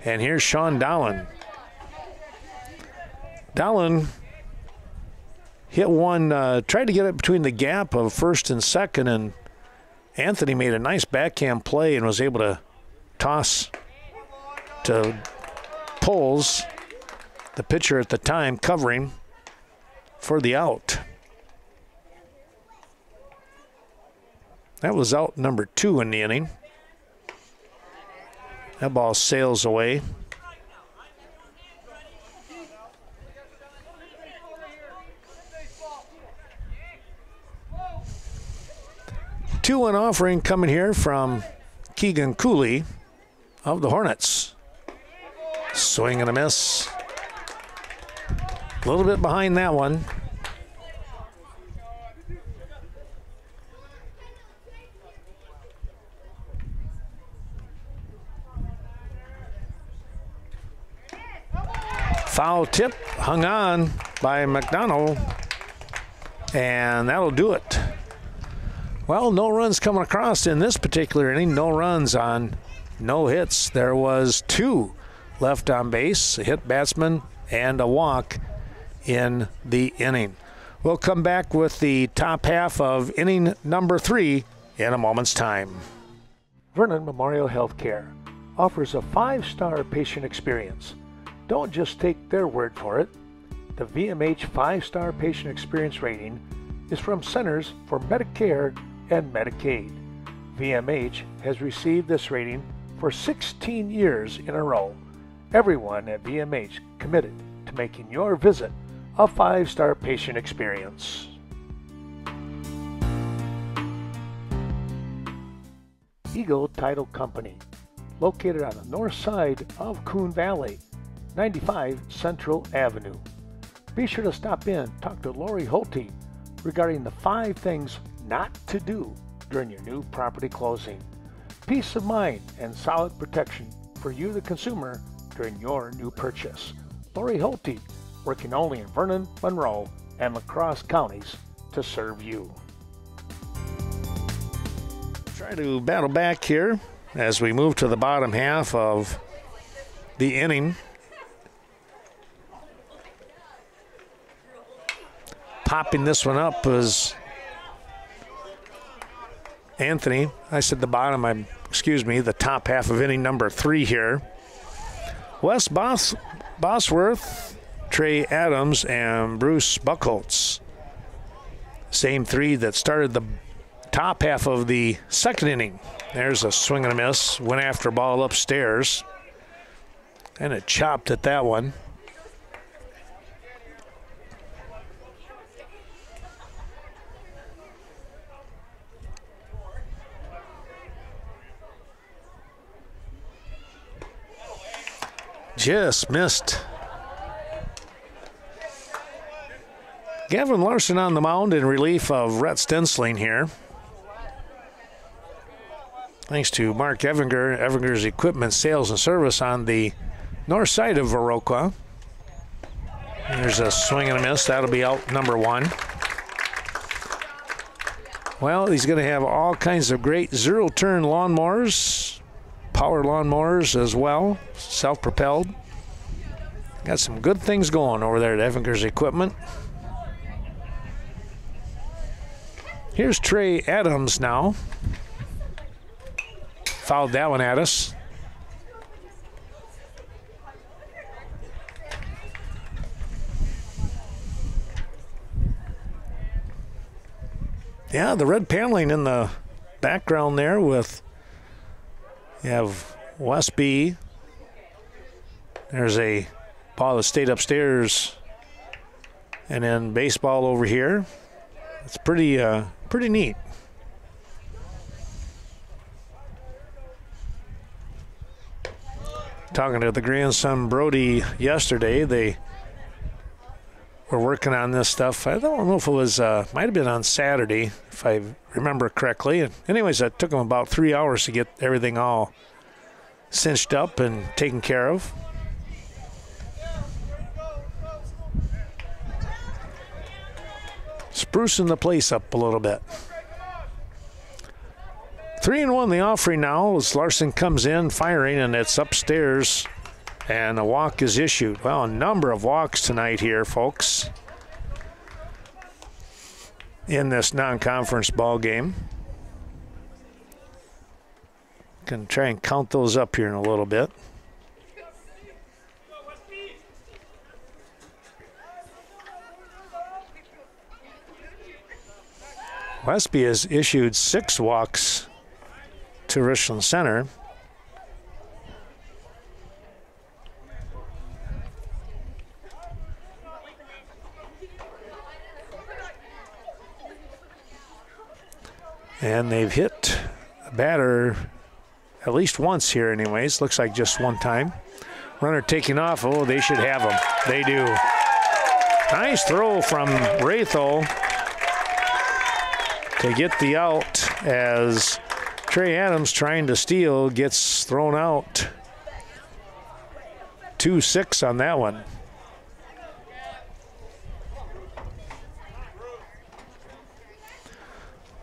[SPEAKER 1] And here's Sean Dowling. Dowling hit one, tried to get it between the gap of first and second, and Anthony made a nice backhand play and was able to toss to Poles, the pitcher at the time, covering for the out. That was out number 2 in the inning. That ball sails away. Two-one offering coming here from Keegan Cooley of the Hornets. Swing and a miss. A little bit behind that one. Foul tip hung on by McDonald, and that'll do it. Well, no runs coming across in this particular inning. No runs on no hits. There was 2 left on base, a hit batsman and a walk in the inning. We'll come back with the top half of inning number 3 in a moment's time.
[SPEAKER 2] Vernon Memorial Healthcare offers a 5-star patient experience. Don't just take their word for it. The VMH 5-star patient experience rating is from Centers for Medicare and Medicaid. VMH has received this rating for 16 years in a row. Everyone at VMH committed to making your visit a 5-star patient experience. Eagle Title Company, located on the north side of Coon Valley, 95 Central Avenue. Be sure to stop in, talk to Lori Holte regarding the 5 things not to do during your new property closing. Peace of mind and solid protection for you, the consumer, during your new purchase. Lori Holte, working only in Vernon, Monroe, and La Crosse counties to serve you.
[SPEAKER 1] Try to battle back here as we move to the bottom half of the inning. Popping this one up was Anthony. I said the bottom, the top half of inning number 3 here. Wes Bosworth, Trey Adams, and Bruce Buckholtz. Same 3 that started the top half of the second inning. There's a swing and a miss. Went after ball upstairs. And it chopped at that one. Just missed. Gavin Larson on the mound in relief of Rhett Stensling here. Thanks to Mark Evinger, Evinger's Equipment Sales and Service on the north side of Viroqua. There's a swing and a miss. That'll be out number 1. Well, he's going to have all kinds of great zero-turn lawnmowers, power lawnmowers as well, self-propelled. Got some good things going over there at Evinger's Equipment. Here's Trey Adams now. Fouled that one at us. Yeah, the red paneling in the background there with, you have Westby. There's a ball that stayed upstairs. And then baseball over here. It's pretty neat. Talking to the grandson Brody yesterday, they were working on this stuff. I don't know if it was, might have been on Saturday, if I remember correctly. And anyways, it took them about 3 hours to get everything all cinched up and taken care of. Sprucing the place up a little bit. 3-1 the offering now as Larson comes in firing, and it's upstairs, and a walk is issued. Well, a number of walks tonight here, folks, in this non-conference ball game. Can try and count those up here in a little bit. Westby has issued 6 walks to Richland Center. And they've hit a batter at least once here anyways. Looks like just one time. Runner taking off. Oh, they should have him. They do. Nice throw from Wrathel to get the out as Trey Adams trying to steal gets thrown out. 2-6 on that one.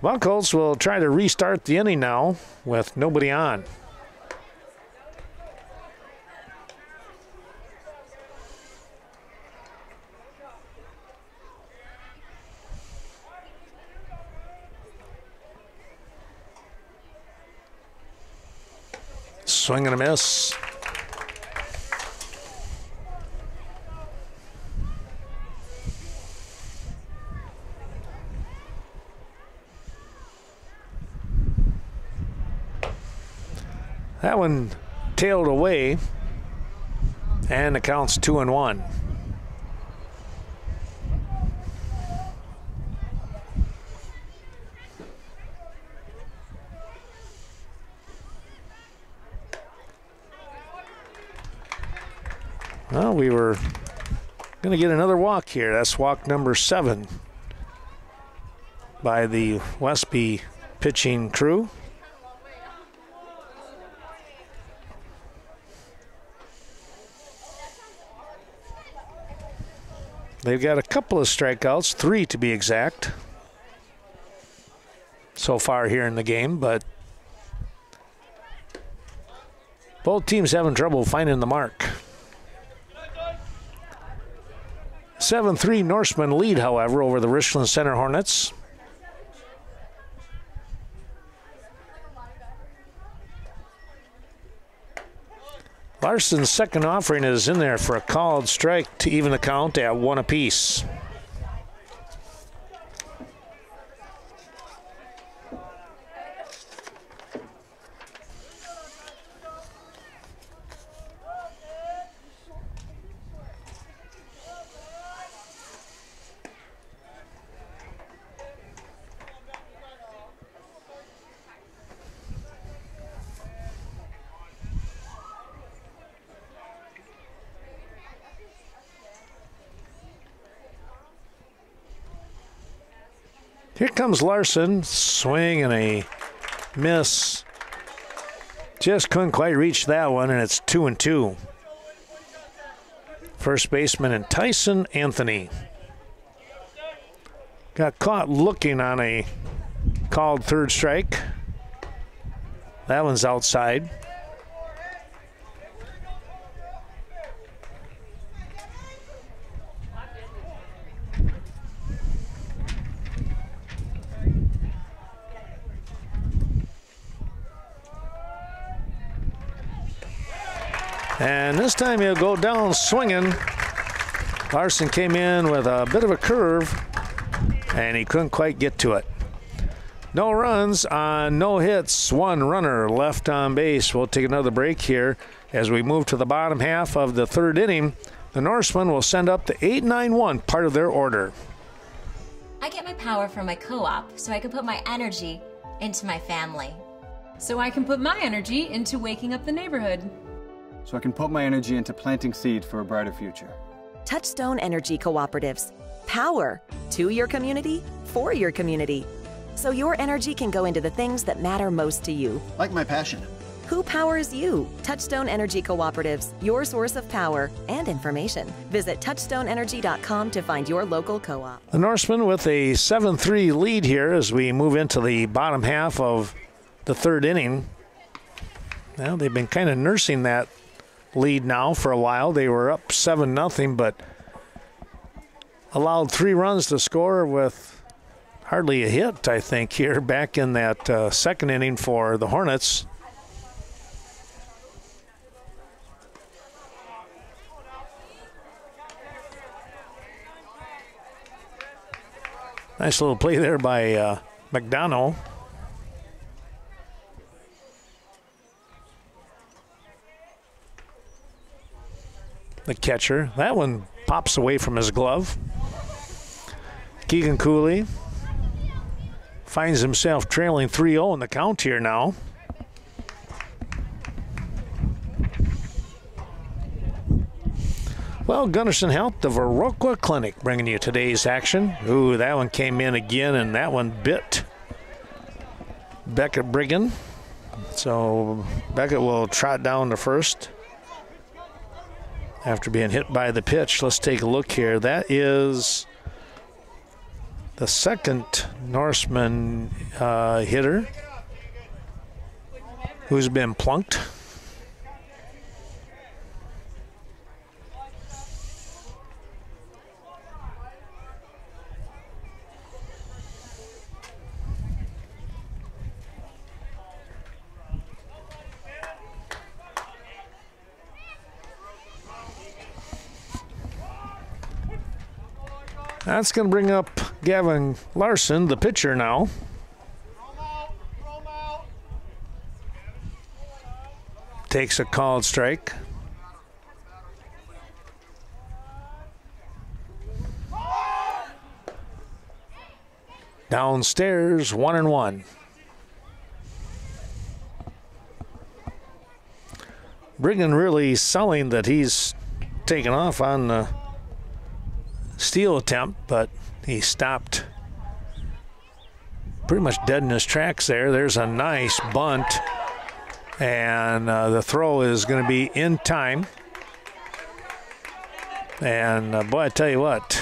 [SPEAKER 1] Buckles will try to restart the inning now with nobody on. Swing and a miss. That one tailed away, and the count's 2-1. Well, we were going to get another walk here. That's walk number 7 by the Westby pitching crew. They've got a couple of strikeouts, 3 to be exact, so far here in the game, but both teams having trouble finding the mark. 7-3 Norsemen lead, however, over the Richland Center Hornets. Larson's second offering is in there for a called strike to even the count at 1 apiece. Here comes Larson, swing and a miss. Just couldn't quite reach that one, and it's 2-2. First baseman and Tyson Anthony. Got caught looking on a called third strike. That one's outside. And this time he'll go down swinging. Larson came in with a bit of a curve, and he couldn't quite get to it. No runs on no hits, one runner left on base. We'll take another break here as we move to the bottom half of the third inning. The Norsemen will send up the 8-9-1, part of their order.
[SPEAKER 5] I get my power from my co-op, so I can put my energy into my family.
[SPEAKER 6] So I can put my energy into waking up the neighborhood.
[SPEAKER 7] So I can put my energy into planting seed for a brighter future.
[SPEAKER 8] Touchstone Energy Cooperatives. Power to your community, for your community. So your energy can go into the things that matter most to you.
[SPEAKER 9] Like my passion.
[SPEAKER 8] Who powers you? Touchstone Energy Cooperatives, your source of power and information. Visit touchstoneenergy.com to find your local co-op.
[SPEAKER 1] The Norsemen with a 7-3 lead here as we move into the bottom half of the third inning. Well, they've been kind of nursing that lead now for a while. They were up 7-0, but allowed 3 runs to score with hardly a hit, I think, here back in that second inning for the Hornets. Nice little play there by McDonough. The catcher. That one pops away from his glove. Keegan Cooley finds himself trailing 3-0 in the count here now. Well, Gunderson Health, the Viroqua Clinic, bringing you today's action. Ooh, that one came in again, and that one bit Beckett Brigham. So Beckett will trot down to first after being hit by the pitch. Let's take a look here. That is the second Norseman hitter who's been plunked. That's going to bring up Gavin Larson, the pitcher now. Takes a called strike. Downstairs, 1-1. Brigham really selling that he's taken off on the steal attempt, but he stopped pretty much dead in his tracks there. There's a nice bunt, and the throw is going to be in time. And boy, I tell you what,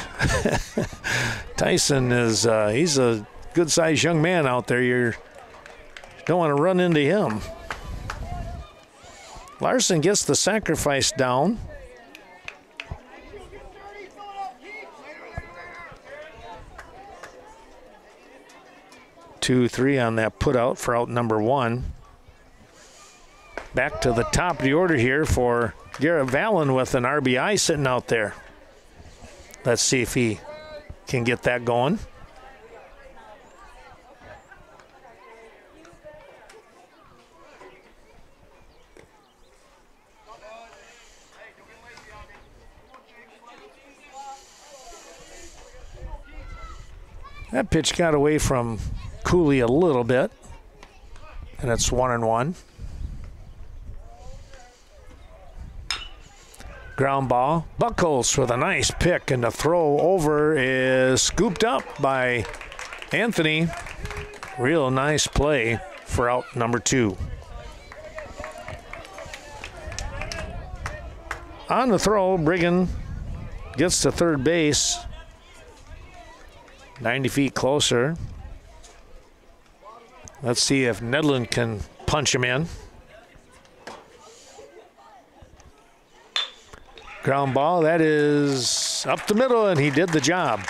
[SPEAKER 1] Tyson is he's a good-sized young man out there. You don't want to run into him. Larson gets the sacrifice down. 2-3 on that put out for out number 1. Back to the top of the order here for Garrett Vallon with an RBI sitting out there. Let's see if he can get that going. That pitch got away from Cooley a little bit, and it's 1-1. Ground ball. Buckles with a nice pick, and the throw over is scooped up by Anthony. Real nice play for out number 2. On the throw, Brigham gets to third base. 90 feet closer. Let's see if Nedlund can punch him in. Ground ball, that is up the middle, and he did the job.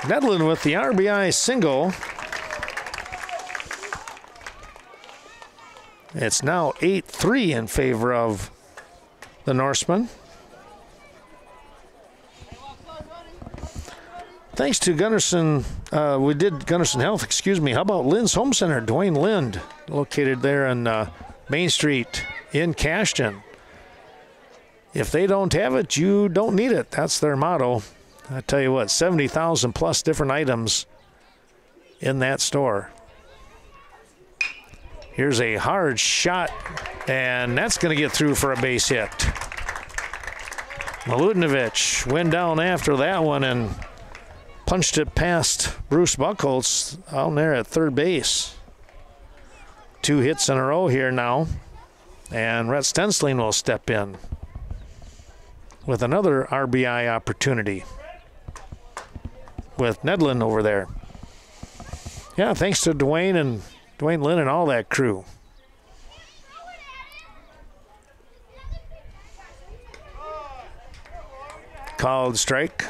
[SPEAKER 1] Nedlund with the RBI single. It's now 8-3 in favor of the Norsemen. Thanks to Gunderson We did Gunderson Health, excuse me. How about Lynn's Home Center? Dwayne Lind, located there on Main Street in Cashton. If they don't have it, you don't need it. That's their motto. I tell you what, 70,000 plus different items in that store. Here's a hard shot, and that's going to get through for a base hit. Milutinovic went down after that one and punched it past Bruce Buckholz out there at third base. 2 hits in a row here now, and Rhett Stensling will step in with another RBI opportunity with Nedlin over there. Yeah, thanks to Dwayne Lynn and all that crew. Called strike.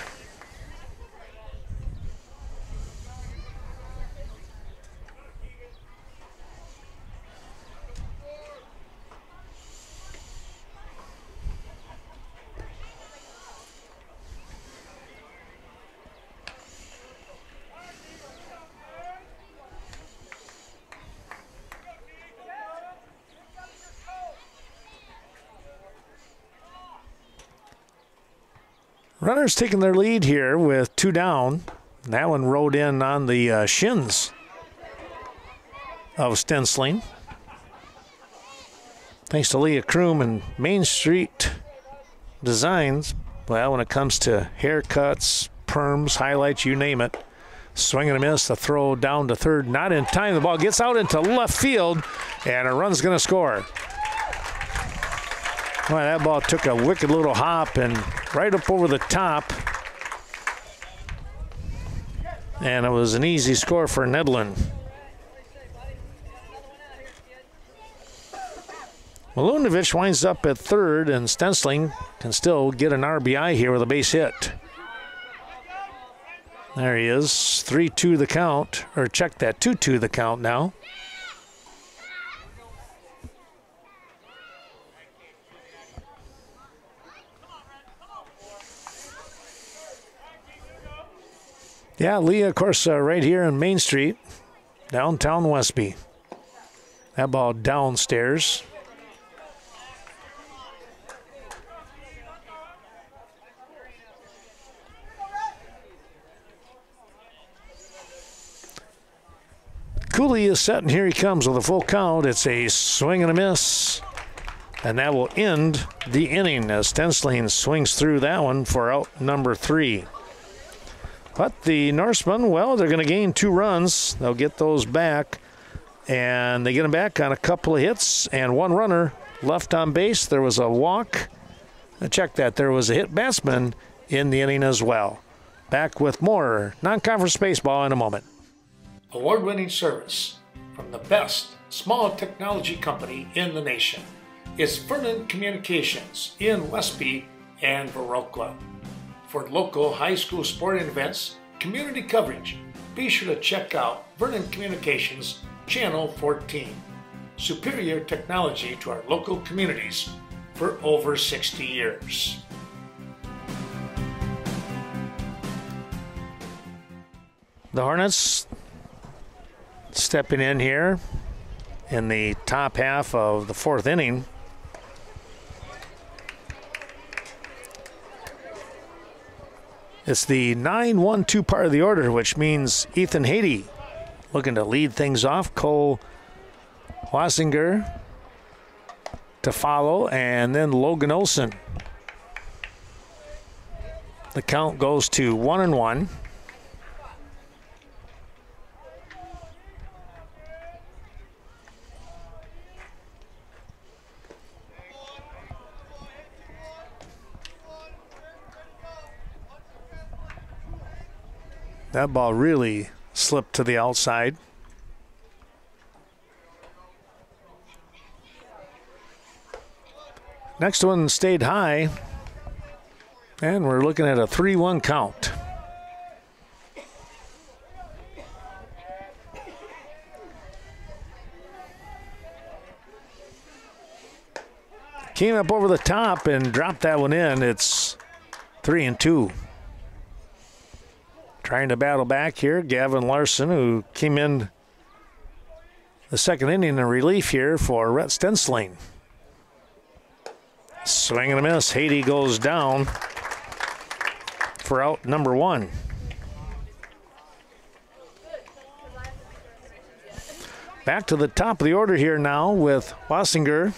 [SPEAKER 1] Runners taking their lead here with 2 down. That one rode in on the shins of Stensling. Thanks to Leah Kroom and Main Street Designs. Well, when it comes to haircuts, perms, highlights, you name it. Swing and a miss, the throw down to third. Not in time. The ball gets out into left field, and a run's going to score. Well, that ball took a wicked little hop and right up over the top. And it was an easy score for Nedlin. Milutinovic winds up at third, and Stensling can still get an RBI here with a base hit. There he is, 3-2 the count, or check that, 2-2 the count now. Yeah, Leah, of course, right here on Main Street, downtown Westby. That ball downstairs. Cooley is set, and here he comes with a full count. It's a swing and a miss, and that will end the inning as Stensling swings through that one for out number 3. But the Norsemen, well, they're going to gain 2 runs. They'll get those back, and they get them back on a couple of hits and 1 runner left on base. There was a walk. Check that. There was a hit batsman in the inning as well. Back with more non-conference baseball in a moment.
[SPEAKER 3] Award-winning service from the best small technology company in the nation. It's Vernon Communications in Westby and Viroqua. For local high school sporting events, community coverage, be sure to check out Vernon Communications Channel 14. Superior technology to our local communities for over 60 years.
[SPEAKER 1] The Hornets stepping in here in the top half of the 4th inning. It's the 9-1-2 part of the order, which means Ethan Haiti looking to lead things off. Cole Wassinger to follow, and then Logan Olson. The count goes to 1-1. That ball really slipped to the outside. Next one stayed high, and we're looking at a 3-1 count. Came up over the top and dropped that one in. It's 3-2. Trying to battle back here, Gavin Larson, who came in the second inning in relief here for Rhett Stensling. Swing and a miss. Haiti goes down for out number 1. Back to the top of the order here now with Wassinger.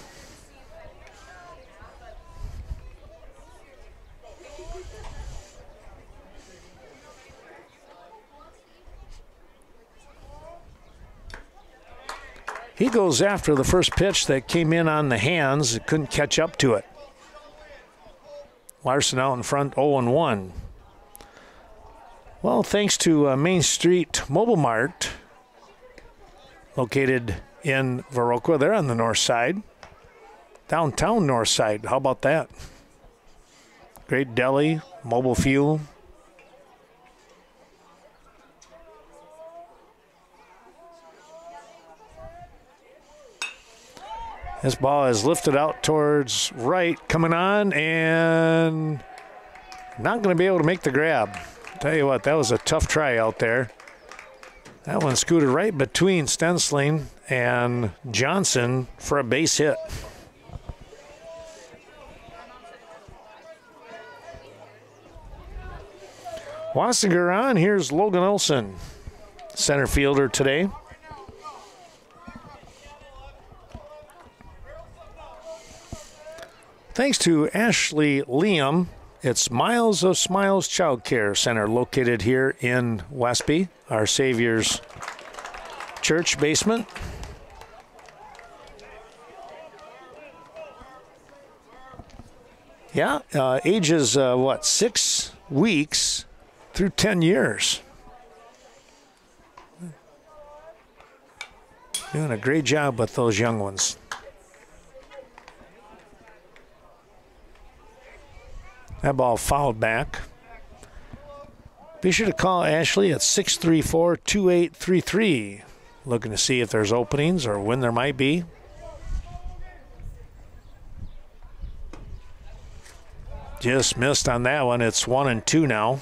[SPEAKER 1] He goes after the first pitch that came in on the hands. It couldn't catch up to it. Larson out in front, 0-1. Well, thanks to Main Street Mobile Mart, located in Viroqua. They're on the north side. Downtown north side. How about that? Great deli, mobile fuel. This ball is lifted out towards right, coming on, and not going to be able to make the grab. Tell you what, that was a tough try out there. That one scooted right between Stensling and Johnson for a base hit. Wassinger on. Here's Logan Olson, center fielder today. Thanks to Ashley Liam, it's Miles of Smiles Child Care Center located here in Westby, Our Savior's Church basement. Yeah, ages, 6 weeks through 10 years. Doing a great job with those young ones. That ball fouled back. Be sure to call Ashley at 634-2833. Looking to see if there's openings or when there might be. Just missed on that one. It's 1-2 now.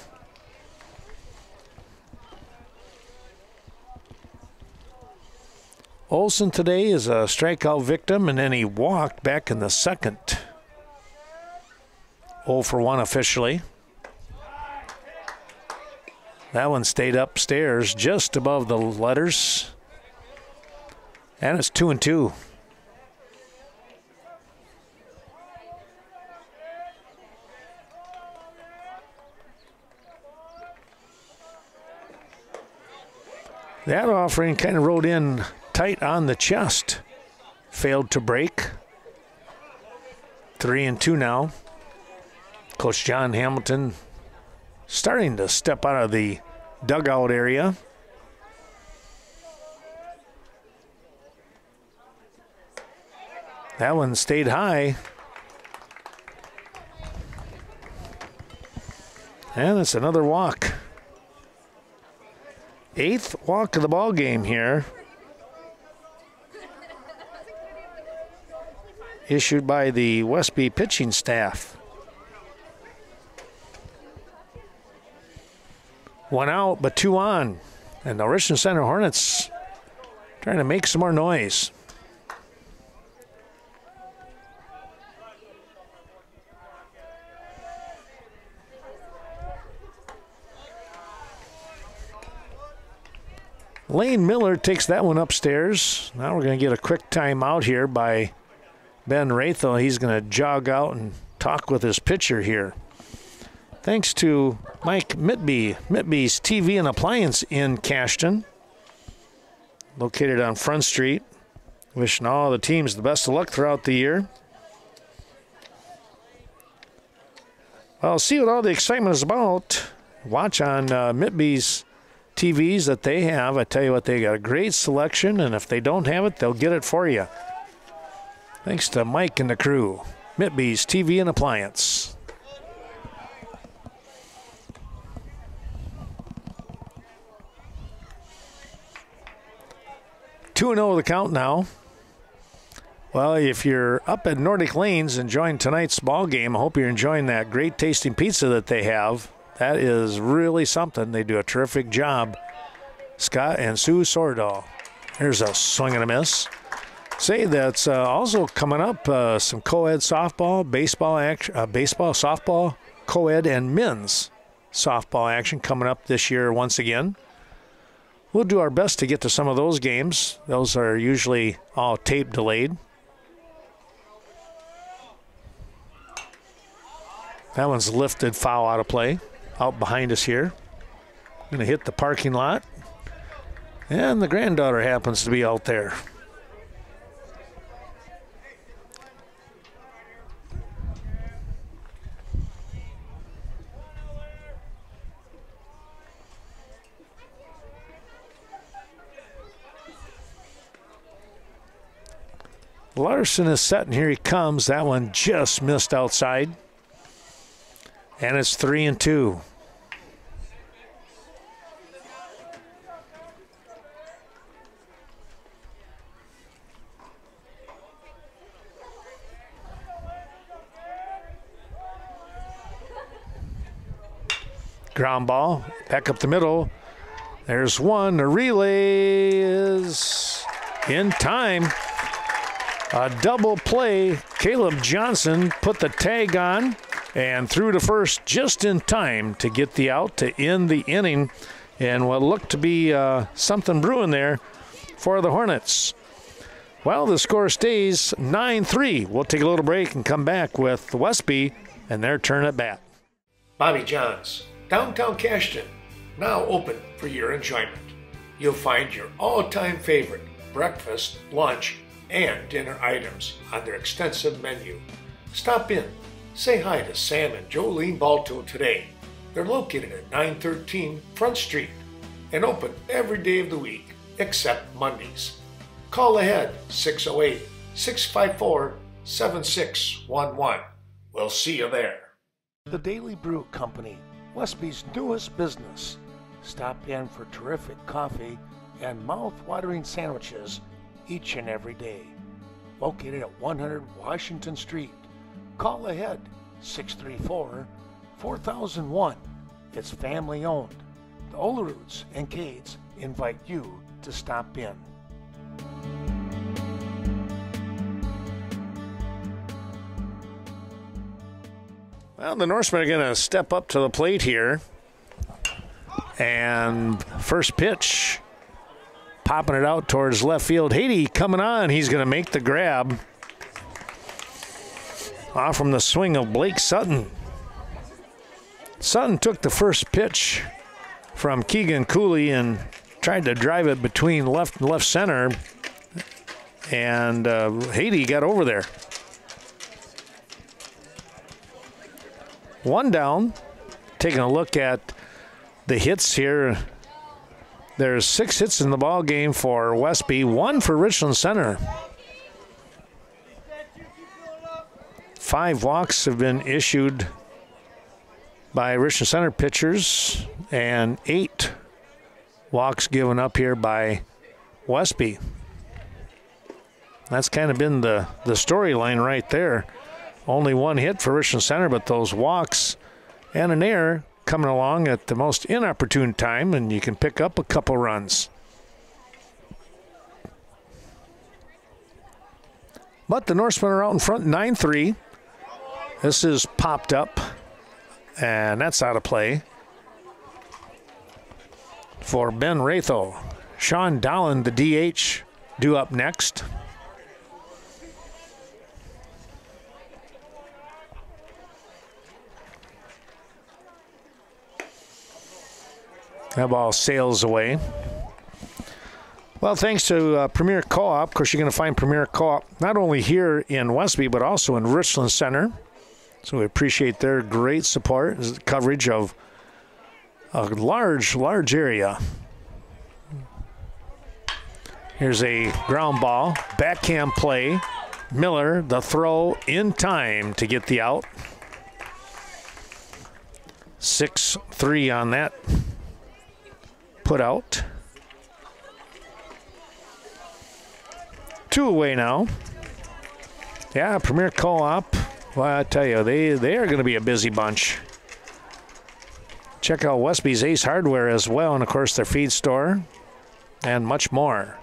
[SPEAKER 1] Olson today is a strikeout victim, and then he walked back in the second. 0 for 1 officially. That one stayed upstairs just above the letters. And it's 2-2. That offering kind of rode in tight on the chest. Failed to break. 3-2 now. Coach John Hamilton starting to step out of the dugout area. That one stayed high. And it's another walk. 8th walk of the ball game here. Issued by the Westby pitching staff. 1 out, but 2 on. And the Richland Center Hornets trying to make some more noise. Lane Miller takes that one upstairs. Now we're going to get a quick timeout here by Ben Rathel. He's going to jog out and talk with his pitcher here. Thanks to Mike Mitby, Mitby's TV and Appliance in Cashton, located on Front Street. Wishing all the teams the best of luck throughout the year. Well, see what all the excitement is about. Watch on Mitby's TVs that they have. I tell you what, they got a great selection, and if they don't have it, they'll get it for you. Thanks to Mike and the crew. Mitby's TV and Appliance. 2-0 the count now. Well, if you're up at Nordic Lanes enjoying tonight's ball game, I hope you're enjoying that great tasting pizza that they have. That is really something. They do a terrific job. Scott and Sue Sordahl. There's a swing and a miss. Say that's also coming up some co-ed softball, baseball, softball, co-ed, and men's softball action coming up this year once again. We'll do our best to get to some of those games. Those are usually all tape delayed. That one's lifted, foul out of play. Out behind us here. Going to hit the parking lot. And the granddaughter happens to be out there. Larson is set, and here he comes. That one just missed outside. And it's 3-2. Ground ball, back up the middle. There's one. The relay is in time. A double play. Caleb Johnson put the tag on and threw to first just in time to get the out to end the inning. And what looked to be something brewing there for the Hornets. Well, the score stays 9-3. We'll take a little break and come back with Westby and their turn at bat.
[SPEAKER 3] Bobby John's, downtown Cashton, now open for your enjoyment. You'll find your all-time favorite breakfast, lunch, and dinner items on their extensive menu. Stop in, say hi to Sam and Jolene Balto today. They're located at 913 Front Street and open every day of the week except Mondays. Call ahead 608-654-7611. We'll see you there.
[SPEAKER 2] The Daily Brew Company, Westby's newest business. Stop in for terrific coffee and mouth-watering sandwiches each and every day. Located at 100 Washington Street. Call ahead 634-4001. It's family owned. The Oleroots and Cades invite you to stop in.
[SPEAKER 1] Well, the Norsemen are going to step up to the plate here. And first pitch, popping it out towards left field. Haiti coming on. He's going to make the grab. Off from the swing of Blake Sutton. Sutton took the first pitch from Keegan Cooley and tried to drive it between left and left center. And Haiti got over there. One down. Taking a look at the hits here. There's 6 hits in the ball game for Westby, 1 for Richland Center. 5 walks have been issued by Richland Center pitchers and 8 walks given up here by Westby. That's kind of been the storyline right there. Only 1 hit for Richland Center, but those walks and an error coming along at the most inopportune time, and you can pick up a couple runs. But the Norsemen are out in front 9-3. This is popped up, and that's out of play for Ben Ratho. Sean Dowland, the DH, due up next. That ball sails away. Well, thanks to Premier Co-op. Of course, you're going to find Premier Co-op not only here in Westby, but also in Richland Center. So we appreciate their great support, coverage of a large area. Here's a ground ball, backhand play. Miller, the throw in time to get the out. 6-3 on that put out. 2 away now. Yeah, Premier Co-op. Well, I tell you, they are going to be a busy bunch. Check out Westby's Ace Hardware as well, and of course their feed store, and much more.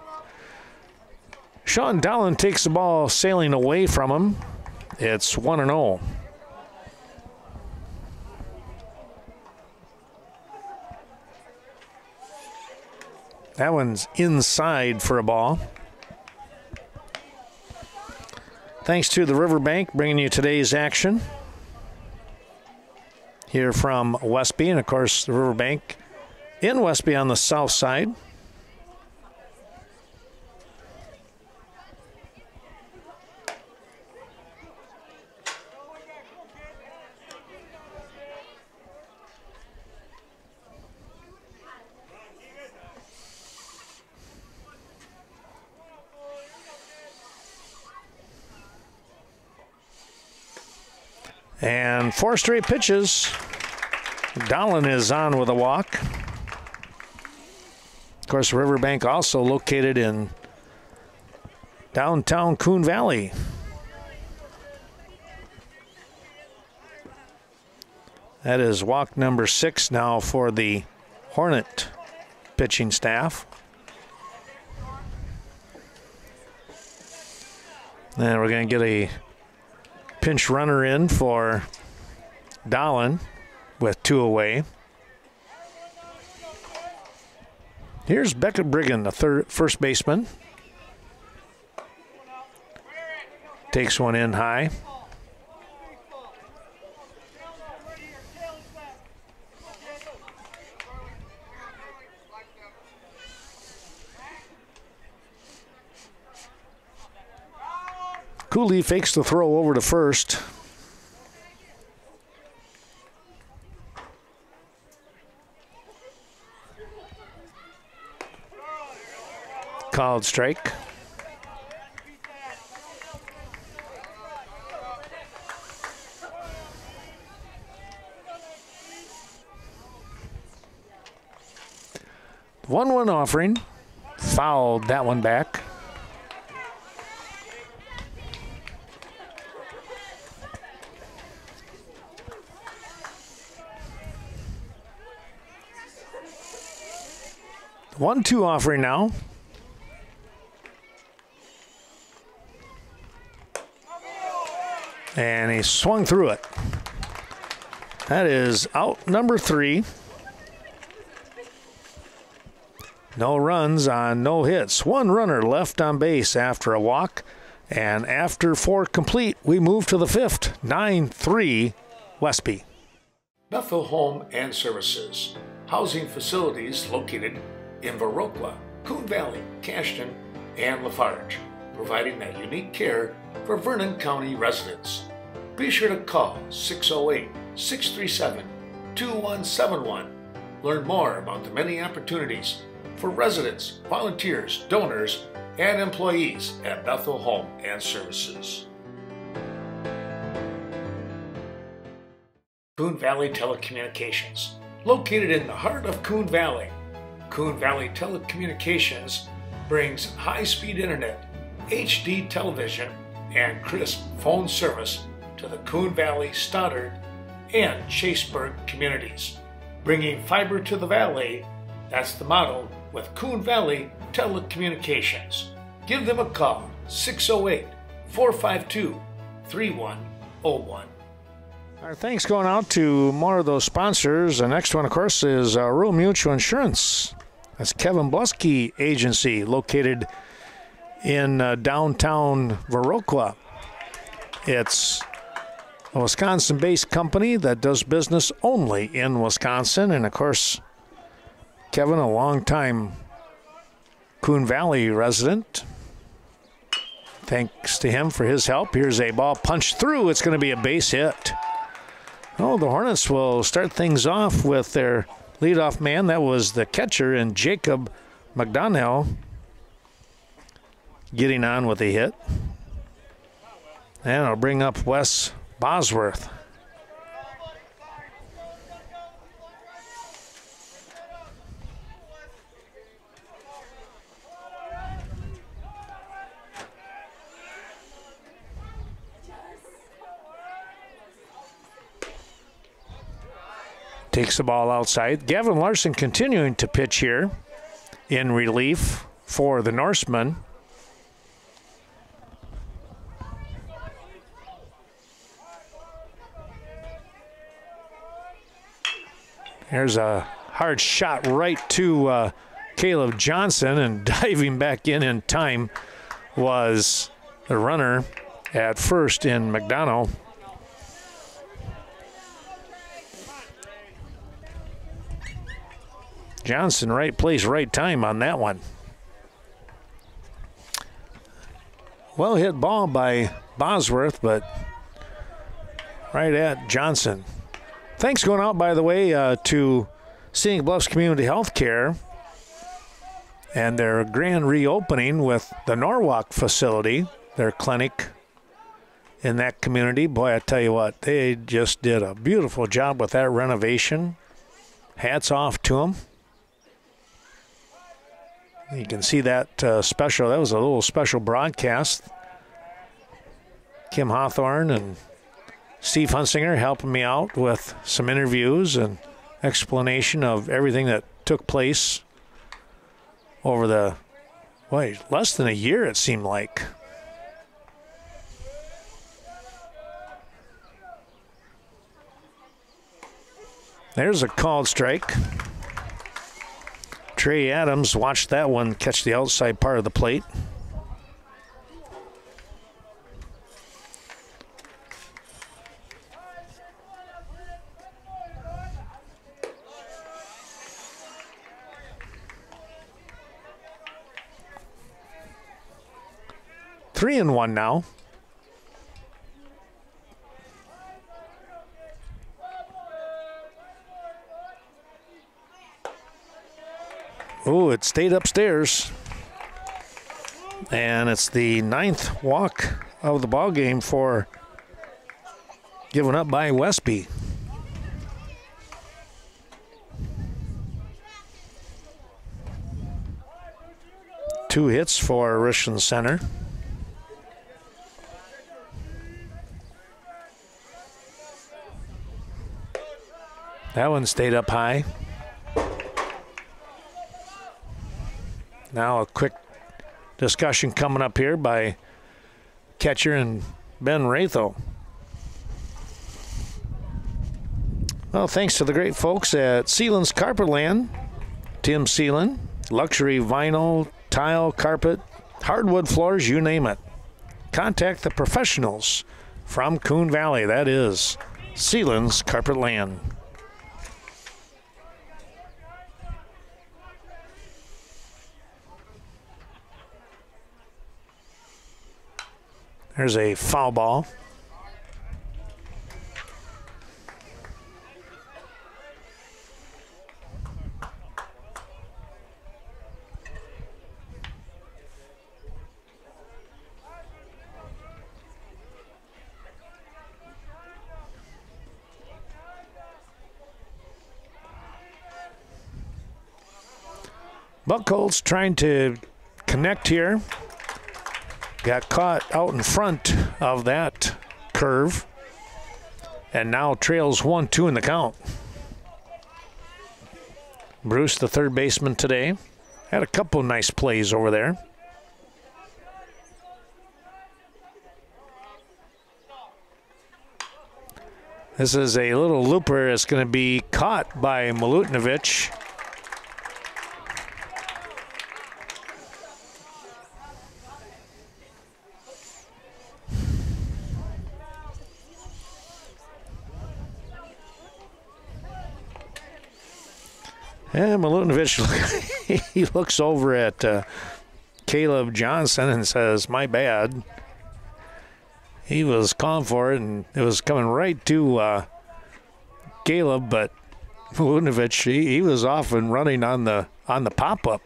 [SPEAKER 1] Sean Dallin takes the ball sailing away from him. It's 1-0. That one's inside for a ball. Thanks to the Riverbank bringing you today's action here from Westby, and of course the Riverbank in Westby on the south side. And 4 straight pitches. Dallin is on with a walk. Of course, Riverbank also located in downtown Coon Valley. That is walk number 6 now for the Hornet pitching staff. And we're going to get a pinch runner in for Dallin with 2 away. Here's Beckett Brigham, the first baseman. Takes one in high. Cooley fakes the throw over to first. Called strike. The 1-1 offering. Fouled that one back. The 1-2 offering now. And he swung through it. That is out number 3. No runs on no hits. 1 runner left on base after a walk. And after 4 complete, we move to the 5th. 9-3 Westby.
[SPEAKER 3] Bethel Home and Services. Housing facilities located in Viroqua, Coon Valley, Cashton, and Lafarge, providing that unique care for Vernon County residents. Be sure to call 608-637-2171. Learn more about the many opportunities for residents, volunteers, donors, and employees at Bethel Home and Services. Coon Valley Telecommunications, located in the heart of Coon Valley. Coon Valley Telecommunications brings high-speed internet, HD television, and crisp phone service to the Coon Valley, Stoddard, and Chaseburg communities. Bringing fiber to the valley, that's the motto with Coon Valley Telecommunications. Give them a call, 608-452-3101.
[SPEAKER 1] Our thanks going out to more of those sponsors. The next one, of course, is Rural Mutual Insurance. That's Kevin Blusky Agency, located in downtown Viroqua. It's a Wisconsin-based company that does business only in Wisconsin. And, of course, Kevin, a longtime Coon Valley resident. Thanks to him for his help. Here's a ball punched through. It's going to be a base hit. Oh, the Hornets will start things off with their leadoff man. That was the catcher, and Jacob McDonnell getting on with a hit. And I'll bring up Wes Bosworth. takes the ball outside. Gavin Larson continuing to pitch here in relief for the Norsemen. There's a hard shot right to Caleb Johnson, and diving back in time was the runner at first in McDonough. Johnson, right place, right time on that one. Well hit ball by Bosworth, but right at Johnson. Thanks going out, by the way, to Scenic Bluffs Community Healthcare and their grand reopening with the Norwalk facility, their clinic in that community. Boy, I tell you what, they just did a beautiful job with that renovation. Hats off to them. You can see that special. That was a little special broadcast. Kim Hawthorne and Steve Hunsinger helping me out with some interviews and explanation of everything that took place over the, less than a year it seemed like. There's a called strike. Trey Adams watched that one catch the outside part of the plate. Three and one now. Oh, it stayed upstairs. And it's the 9th walk of the ball game for given up by Westby. Two hits for Richland Center. That one stayed up high. Now a quick discussion coming up here by catcher and Ben Ratho. Well, thanks to the great folks at Sealand's Carpetland, Tim Sealand, luxury vinyl, tile, carpet, hardwood floors, you name it. Contact the professionals from Coon Valley. That is Sealand's Carpetland. There's a foul ball. Buckholz trying to connect here. Got caught out in front of that curve and now trails 1-2 in the count. Bruce, the third baseman today, had a couple nice plays over there. This is a little looper that's going to be caught by Milutinovic. And Milutinovic, he looks over at Caleb Johnson and says, "My bad." He was calling for it, and it was coming right to Caleb, but Milutinovic, he was off and running on the pop-up.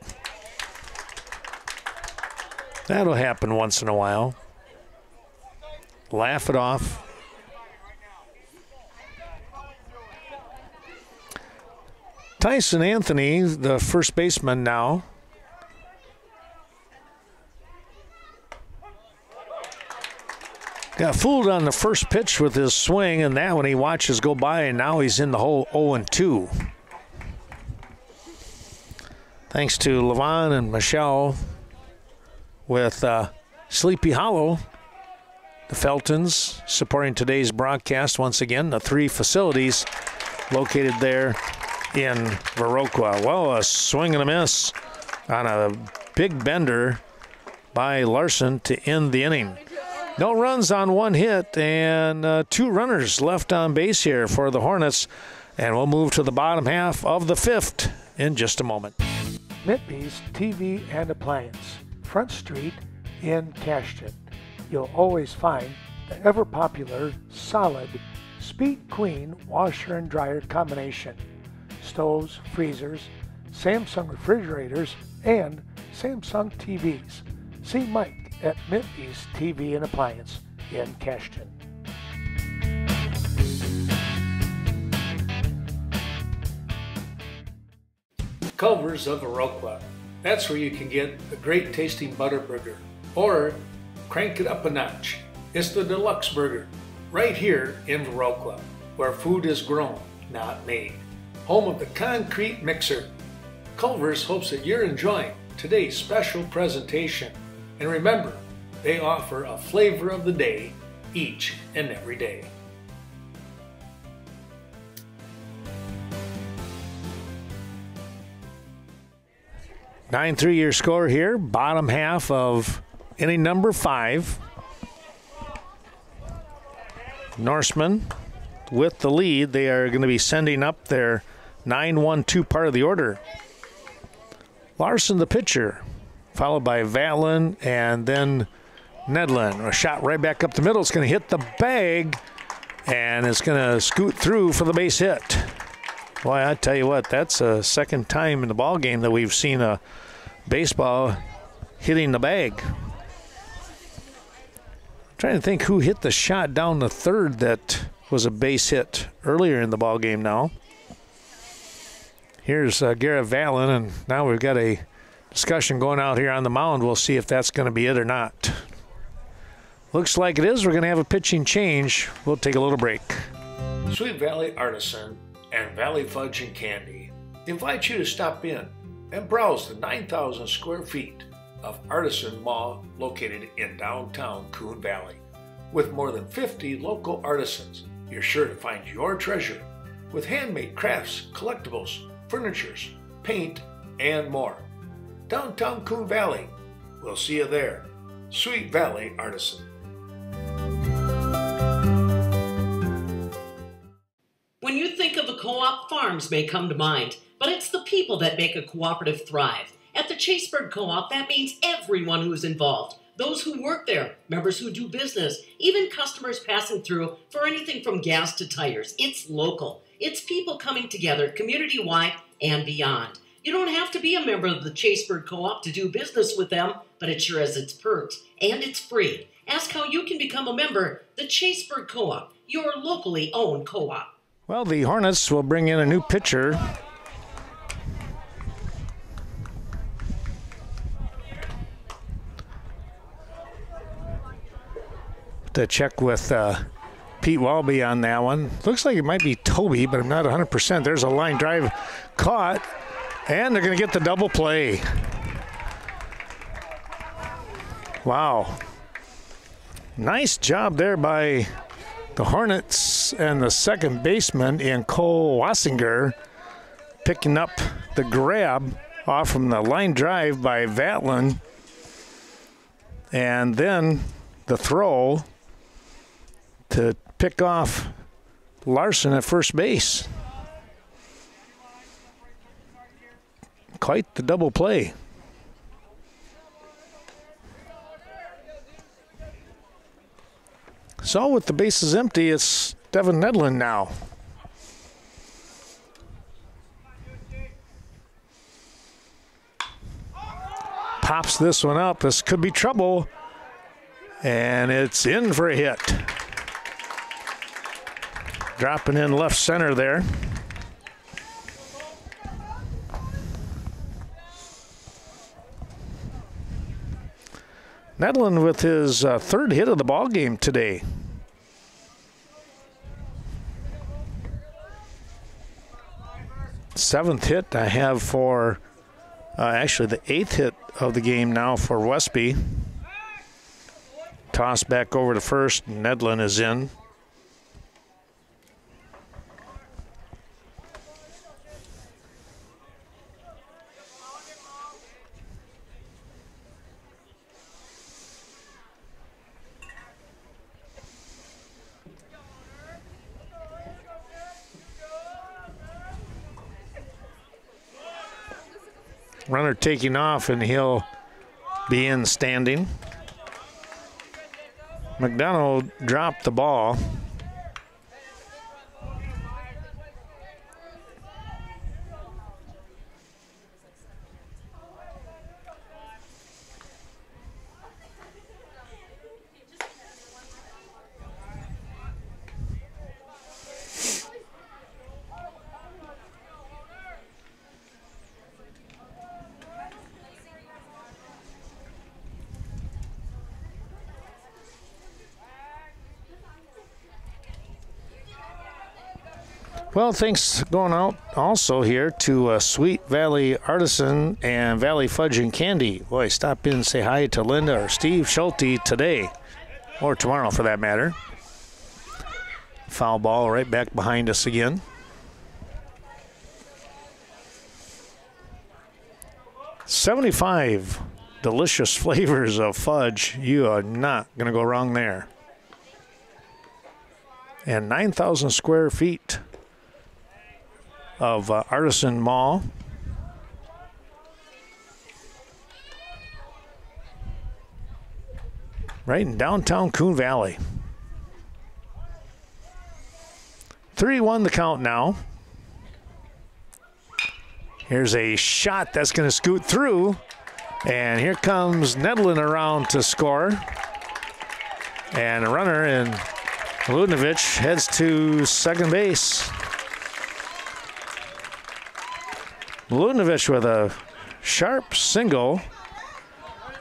[SPEAKER 1] That'll happen once in a while. Laugh it off. Tyson Anthony, the first baseman now. Got fooled on the first pitch with his swing, and that one he watches go by, and now he's in the hole 0-2. Thanks to Levon and Michelle with Sleepy Hollow, the Feltons supporting today's broadcast once again. The 3 facilities located there in Viroqua. Well, a swing and a miss on a big bender by Larson to end the inning. No runs on 1 hit and 2 runners left on base here for the Hornets. And we'll move to the bottom half of the 5th in just a moment.
[SPEAKER 2] Mitby's TV and Appliance, Front Street in Cashton. You'll always find the ever-popular solid Speed Queen washer and dryer combination, stoves, freezers, Samsung refrigerators, and Samsung TVs. See Mike at Mitby's TV and Appliance in Cashton. Culver's of Viroqua. That's where you can get a great tasting butter burger, or crank it up a notch. It's the deluxe burger, right here in Viroqua, where food is grown, not made. Home of the concrete mixer. Culver's hopes that you're enjoying today's special presentation. And remember, they offer a flavor of the day each and every day.
[SPEAKER 1] 9-3 your score here, bottom half of inning number 5. Norsemen with the lead. They are going to be sending up their 9-1-2 part of the order. Larson, the pitcher, followed by Vatlin and then Nedlin. A shot right back up the middle. It's going to hit the bag, and it's going to scoot through for the base hit. Boy, I tell you what, that's a second time in the ball game that we've seen a baseball hitting the bag. I'm trying to think who hit the shot down the third that was a base hit earlier in the ball game now. Here's Garrett Vallon, and now we've got a discussion going out here on the mound. We'll see if that's going to be it or not. Looks like it is. We're going to have a pitching change. We'll take a little break.
[SPEAKER 2] Sweet Valley Artisan and Valley Fudge and Candy invite you to stop in and browse the 9,000 square feet of Artisan Mall located in downtown Coon Valley. With more than 50 local artisans, you're sure to find your treasure with handmade crafts, collectibles, furnitures, paint, and more. Downtown Coon Valley. We'll see you there. Sweet Valley Artisan.
[SPEAKER 9] When you think of a co-op, farms may come to mind, but it's the people that make a cooperative thrive. At the Chaseburg Co-op, that means everyone who's involved. Those who work there, members who do business, even customers passing through for anything from gas to tires. It's local. It's people coming together community-wide and beyond. You don't have to be a member of the Chaseburg Co-op to do business with them, but it sure has its perks, and it's free. Ask how you can become a member. The Chaseburg Co-op, your locally owned co-op.
[SPEAKER 1] Well, the Hornets will bring in a new pitcher. To check with Pete Walby on that one. Looks like it might be Toby, but I'm not 100%. There's a line drive caught, and they're going to get the double play. Wow. Nice job there by the Hornets and the second baseman in Cole Wassinger, picking up the grab off from the line drive by Vatlin, and then the throw to pick off Larson at first base. Quite the double play. So with the bases empty, it's Devin Nedlin now. Pops this one up. This could be trouble. And it's in for a hit. Dropping in left center there. Nedlin with his third hit of the ball game today. Seventh hit I have for, actually the 8th hit of the game now for Westby. Toss back over to first. Nedlin is in. Runner taking off, and he'll be in standing. McDonald dropped the ball. Well, thanks going out also here to Sweet Valley Artisan and Valley Fudge and Candy. Boy, stop in and say hi to Linda or Steve Schulte today, or tomorrow for that matter. Foul ball right back behind us again. $75 delicious flavors of fudge. You are not going to go wrong there. And 9,000 square feet of Artisan Mall. Right in downtown Coon Valley. 3-1 the count now. Here's a shot that's going to scoot through. And here comes Nedlin around to score. And a runner, and Ludnovich heads to second base. Ludnovich with a sharp single,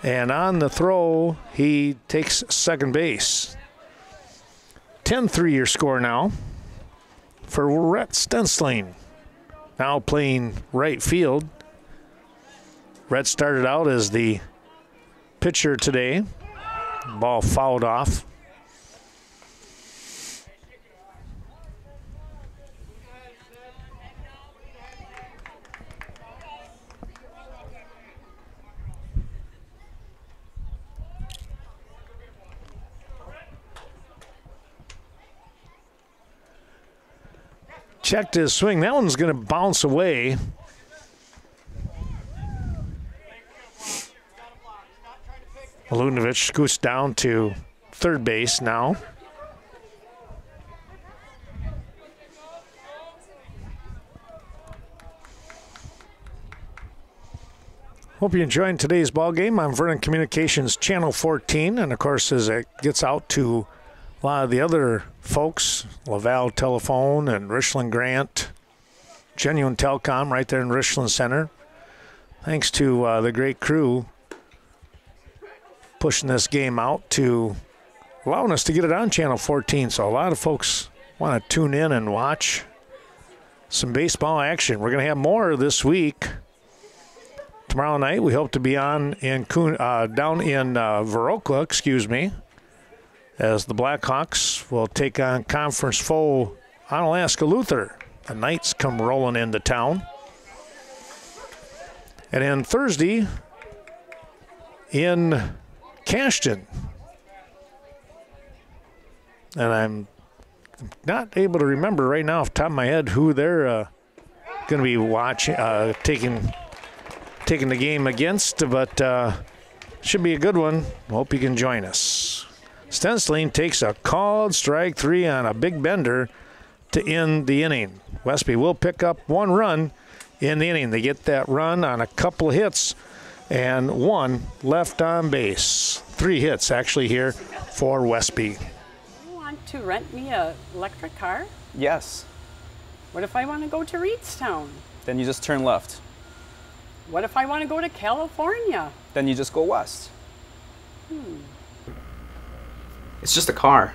[SPEAKER 1] and on the throw, he takes second base. 10-3 your score now for Rhett Stensling, now playing right field. Rhett started out as the pitcher today. Ball fouled off. Checked his swing. That one's going to bounce away. Ludnovich scoots down to third base now. Hope you're enjoying today's ball game on Vernon Communications Channel 14. And, of course, as it gets out to a lot of the other folks, Laval Telephone and Richland Grant, Genuine Telecom right there in Richland Center. Thanks to the great crew pushing this game out to allowing us to get it on Channel 14. So a lot of folks want to tune in and watch some baseball action. We're going to have more this week. Tomorrow night we hope to be on in down in Viroqua, as the Blackhawks will take on conference foe Onalaska Luther. The Knights come rolling into town. And then Thursday in Cashton. And I'm not able to remember right now off the top of my head who they're going to be watching, taking the game against, but should be a good one. Hope you can join us. Stensling takes a called strike 3 on a big bender to end the inning. Westby will pick up one run in the inning. They get that run on a couple of hits and one left on base. 3 hits actually here for Westby.
[SPEAKER 10] You want to rent me an electric car?
[SPEAKER 7] Yes.
[SPEAKER 10] What if I want to go to Reedstown?
[SPEAKER 7] Then you just turn left.
[SPEAKER 10] What if I want to go to California?
[SPEAKER 7] Then you just go west.
[SPEAKER 11] It's just a car.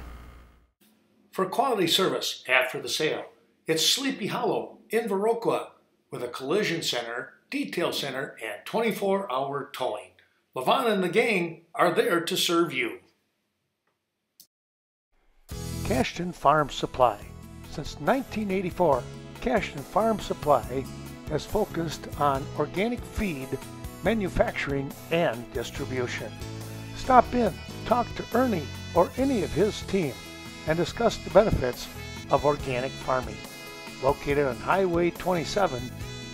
[SPEAKER 3] For quality service after the sale, it's Sleepy Hollow in Viroqua with a collision center, detail center, and 24-hour towing. Levon and the gang are there to serve you.
[SPEAKER 2] Cashton Farm Supply. Since 1984, Cashton Farm Supply has focused on organic feed, manufacturing, and distribution. Stop in, talk to Ernie or any of his team, and discuss the benefits of organic farming. Located on Highway 27,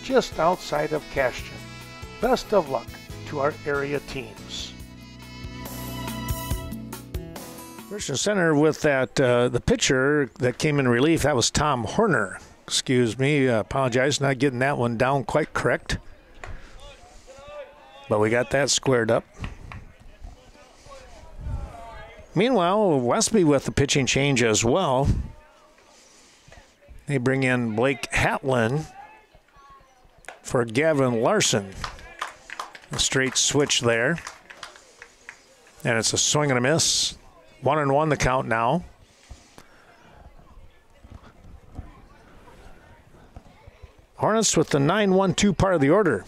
[SPEAKER 2] just outside of Cashton. Best of luck to our area teams.
[SPEAKER 1] Christian Center with that, the pitcher that came in relief, that was Tom Horner. Excuse me, apologize, not getting that one down quite correct. But we got that squared up. Meanwhile, Westby with the pitching change as well. They bring in Blake Hatlin for Gavin Larson. A straight switch there. And it's a swing and a miss. 1-1 the count now. Hornets with the 9-1-2 part of the order.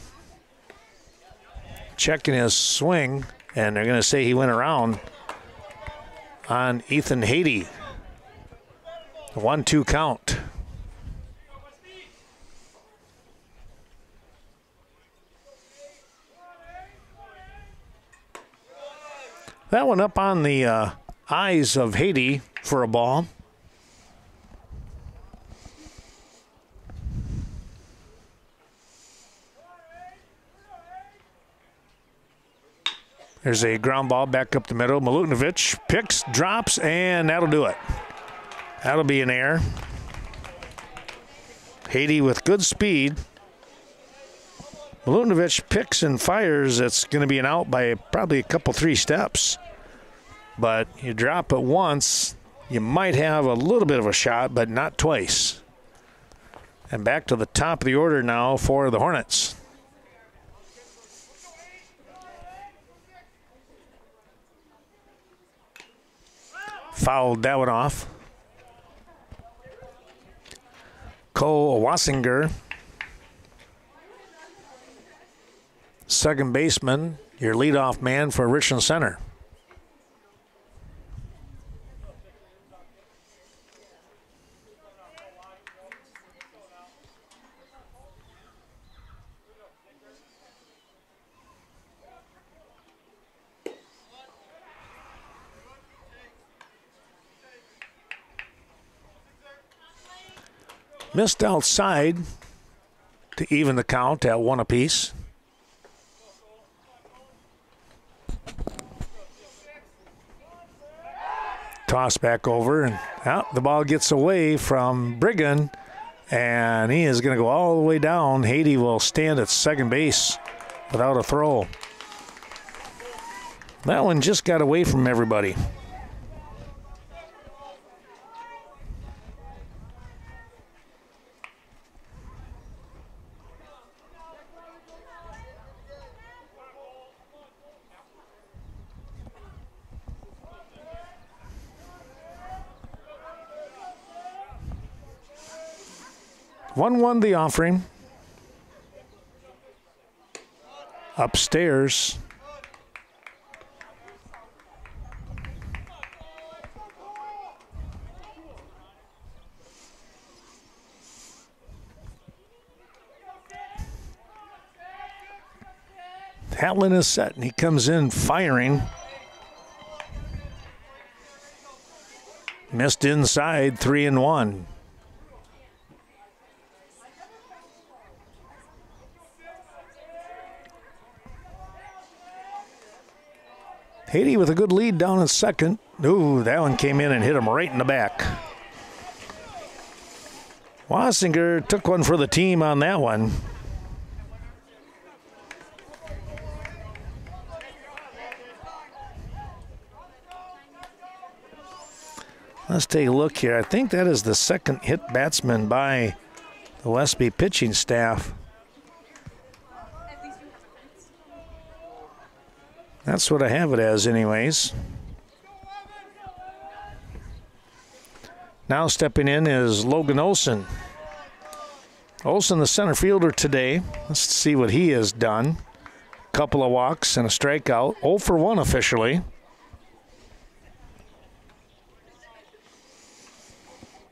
[SPEAKER 1] Checking his swing, and they're going to say he went around on Ethan Haiti. 1-2 count. That one up on the eyes of Haiti for a ball. There's a ground ball back up the middle. Milutinovic picks, drops, and that'll do it. That'll be an error. Haiti with good speed. Milutinovic picks and fires. It's going to be an out by probably a couple, 3 steps. But you drop it once, you might have a little bit of a shot, but not twice. And back to the top of the order now for the Hornets. Fouled that one off. Cole Wassinger, second baseman, your leadoff man for Richland Center. Missed outside to even the count at 1 apiece. Toss back over, and the ball gets away from Brigham, and he is going to go all the way down. Haiti will stand at second base without a throw. That one just got away from everybody. Won the offering. Upstairs. Hatlin is set, and he comes in firing. Missed inside, 3-1. Haiti with a good lead down at second. Ooh, that one came in and hit him right in the back. Wassinger took one for the team on that one. Let's take a look here. I think that is the second hit batsman by the Westby pitching staff. That's what I have it as anyways. Now stepping in is Logan Olson. Olson, the center fielder today. Let's see what he has done. Couple of walks and a strikeout. 0 for 1 officially.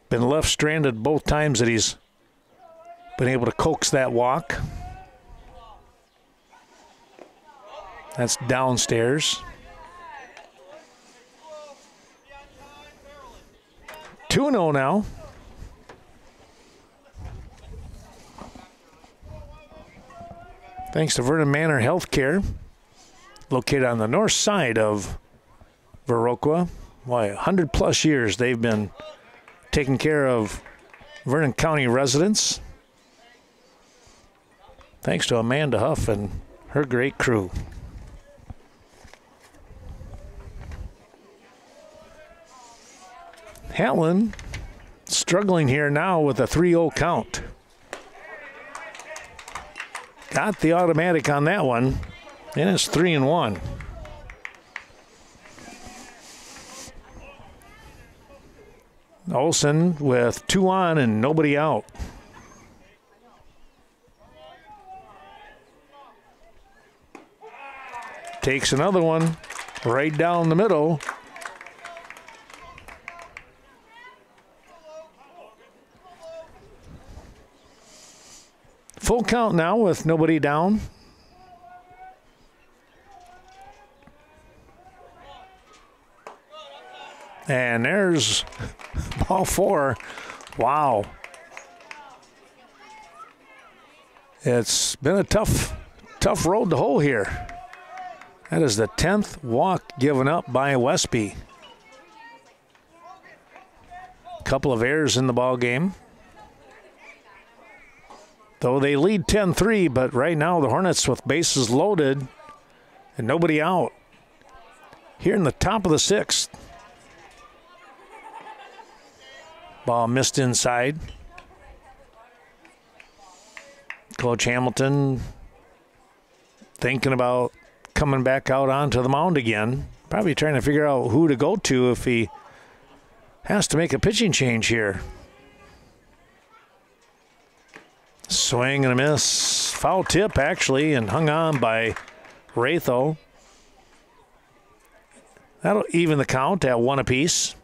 [SPEAKER 1] Been left stranded both times that he's been able to coax that walk. That's downstairs. 2-0 now. Thanks to Vernon Manor Healthcare, located on the north side of Viroqua. Why, 100+ years they've been taking care of Vernon County residents. Thanks to Amanda Huff and her great crew. Helen struggling here now with a 3-0 count. Got the automatic on that one, and it's 3-1. Olson with 2 on and nobody out. Takes another one right down the middle. Full count now with nobody down. And there's ball 4. Wow. It's been a tough road to hoe here. That is the 10th walk given up by Westby. Couple of errors in the ball game. Though they lead 10-3, but right now the Hornets with bases loaded and nobody out. Here in the top of the 6th. Ball missed inside. Coach Hamilton thinking about coming back out onto the mound again. Probably trying to figure out who to go to if he has to make a pitching change here. Swing and a miss. Foul tip, actually, and hung on by Ratho. That'll even the count at 1 apiece.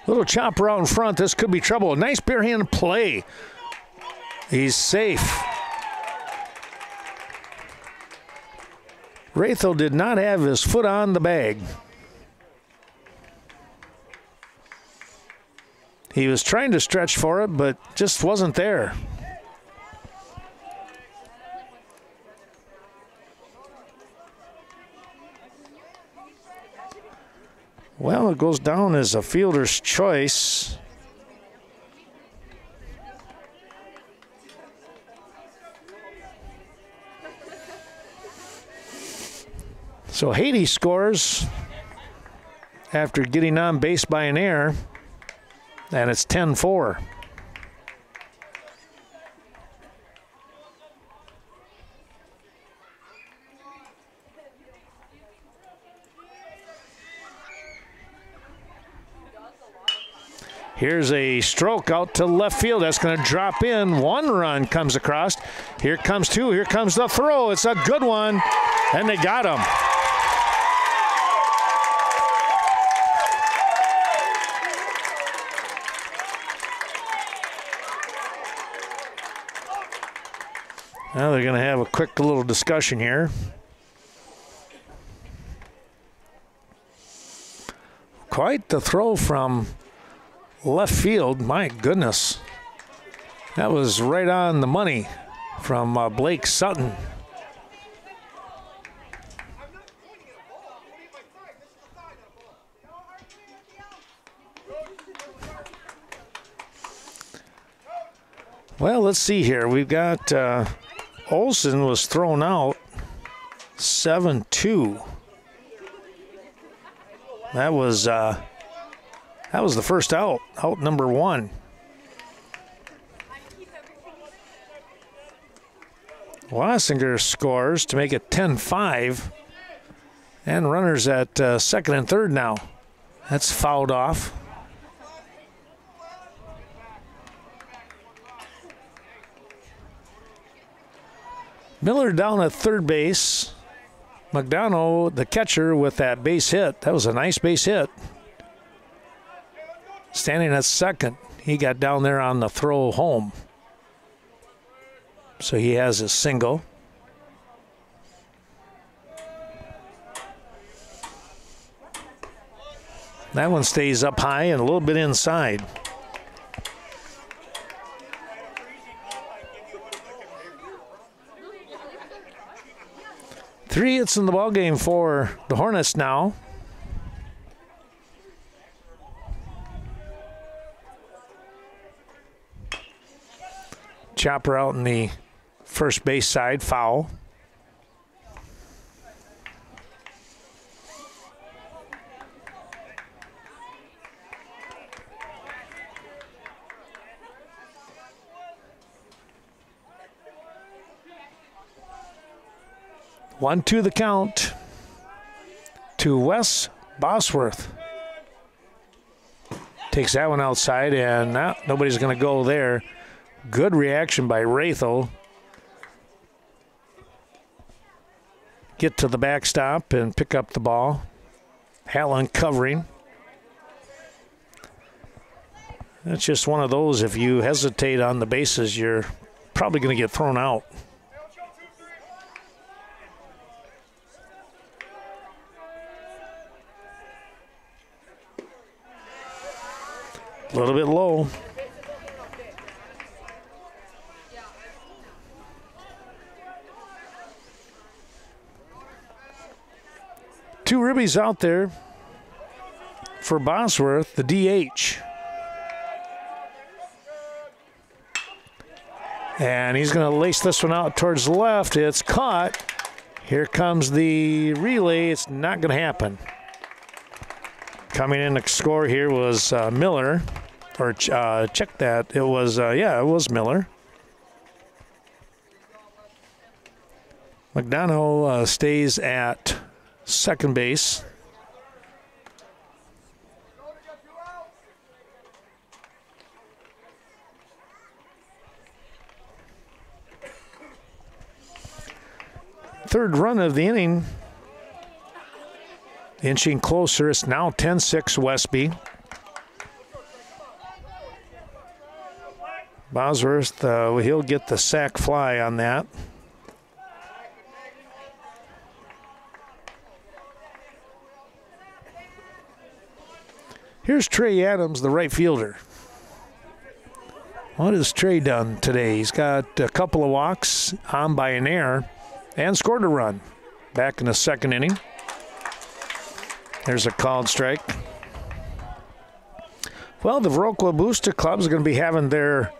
[SPEAKER 1] Little chopper out in front. This could be trouble. Nice bare hand play. He's safe. Ratho did not have his foot on the bag. He was trying to stretch for it, but just wasn't there. Well, it goes down as a fielder's choice. So Haiti scores after getting on base by an error, and it's 10-4. Here's a stroke out to left field. That's going to drop in. 1 run comes across. Here comes 2. Here comes the throw. It's a good one, and they got him. Now they're going to have a quick little discussion here. Quite the throw from left field. My goodness. That was right on the money from Blake Sutton. Well, let's see here. We've got Olson was thrown out 7-2. That was That was the first out number 1. Wassinger scores to make it 10-5. And runners at second and third now. That's fouled off. Miller down at third base. McDonough, the catcher, with that base hit. That was a nice base hit. Standing at second. He got down there on the throw home. So he has his single. That one stays up high and a little bit inside. Three hits in the ballgame for the Hornets now. Chopper out in the first base side, foul. One, two, the count to Wes Bosworth. Takes that one outside, and nobody's going to go there. Good reaction by Rathel. Get to the backstop and pick up the ball. Hallen covering. That's just one of those, if you hesitate on the bases, you're probably going to get thrown out. A little bit low. Two ribbies out there for Bosworth, the DH. And he's going to lace this one out towards the left. It's caught. Here comes the relay. It's not going to happen. Coming in to score here was Miller. Or check that. It was, it was Miller. McDonough stays at second base. Third run of the inning. Inching closer. It's now 10-6 Westby. Bosworth, he'll get the sac fly on that. Here's Trey Adams, the right fielder. What has Trey done today? He's got a couple of walks on by an error and scored a run back in the second inning. There's a called strike. Well, the Viroqua Booster Club is going to be having their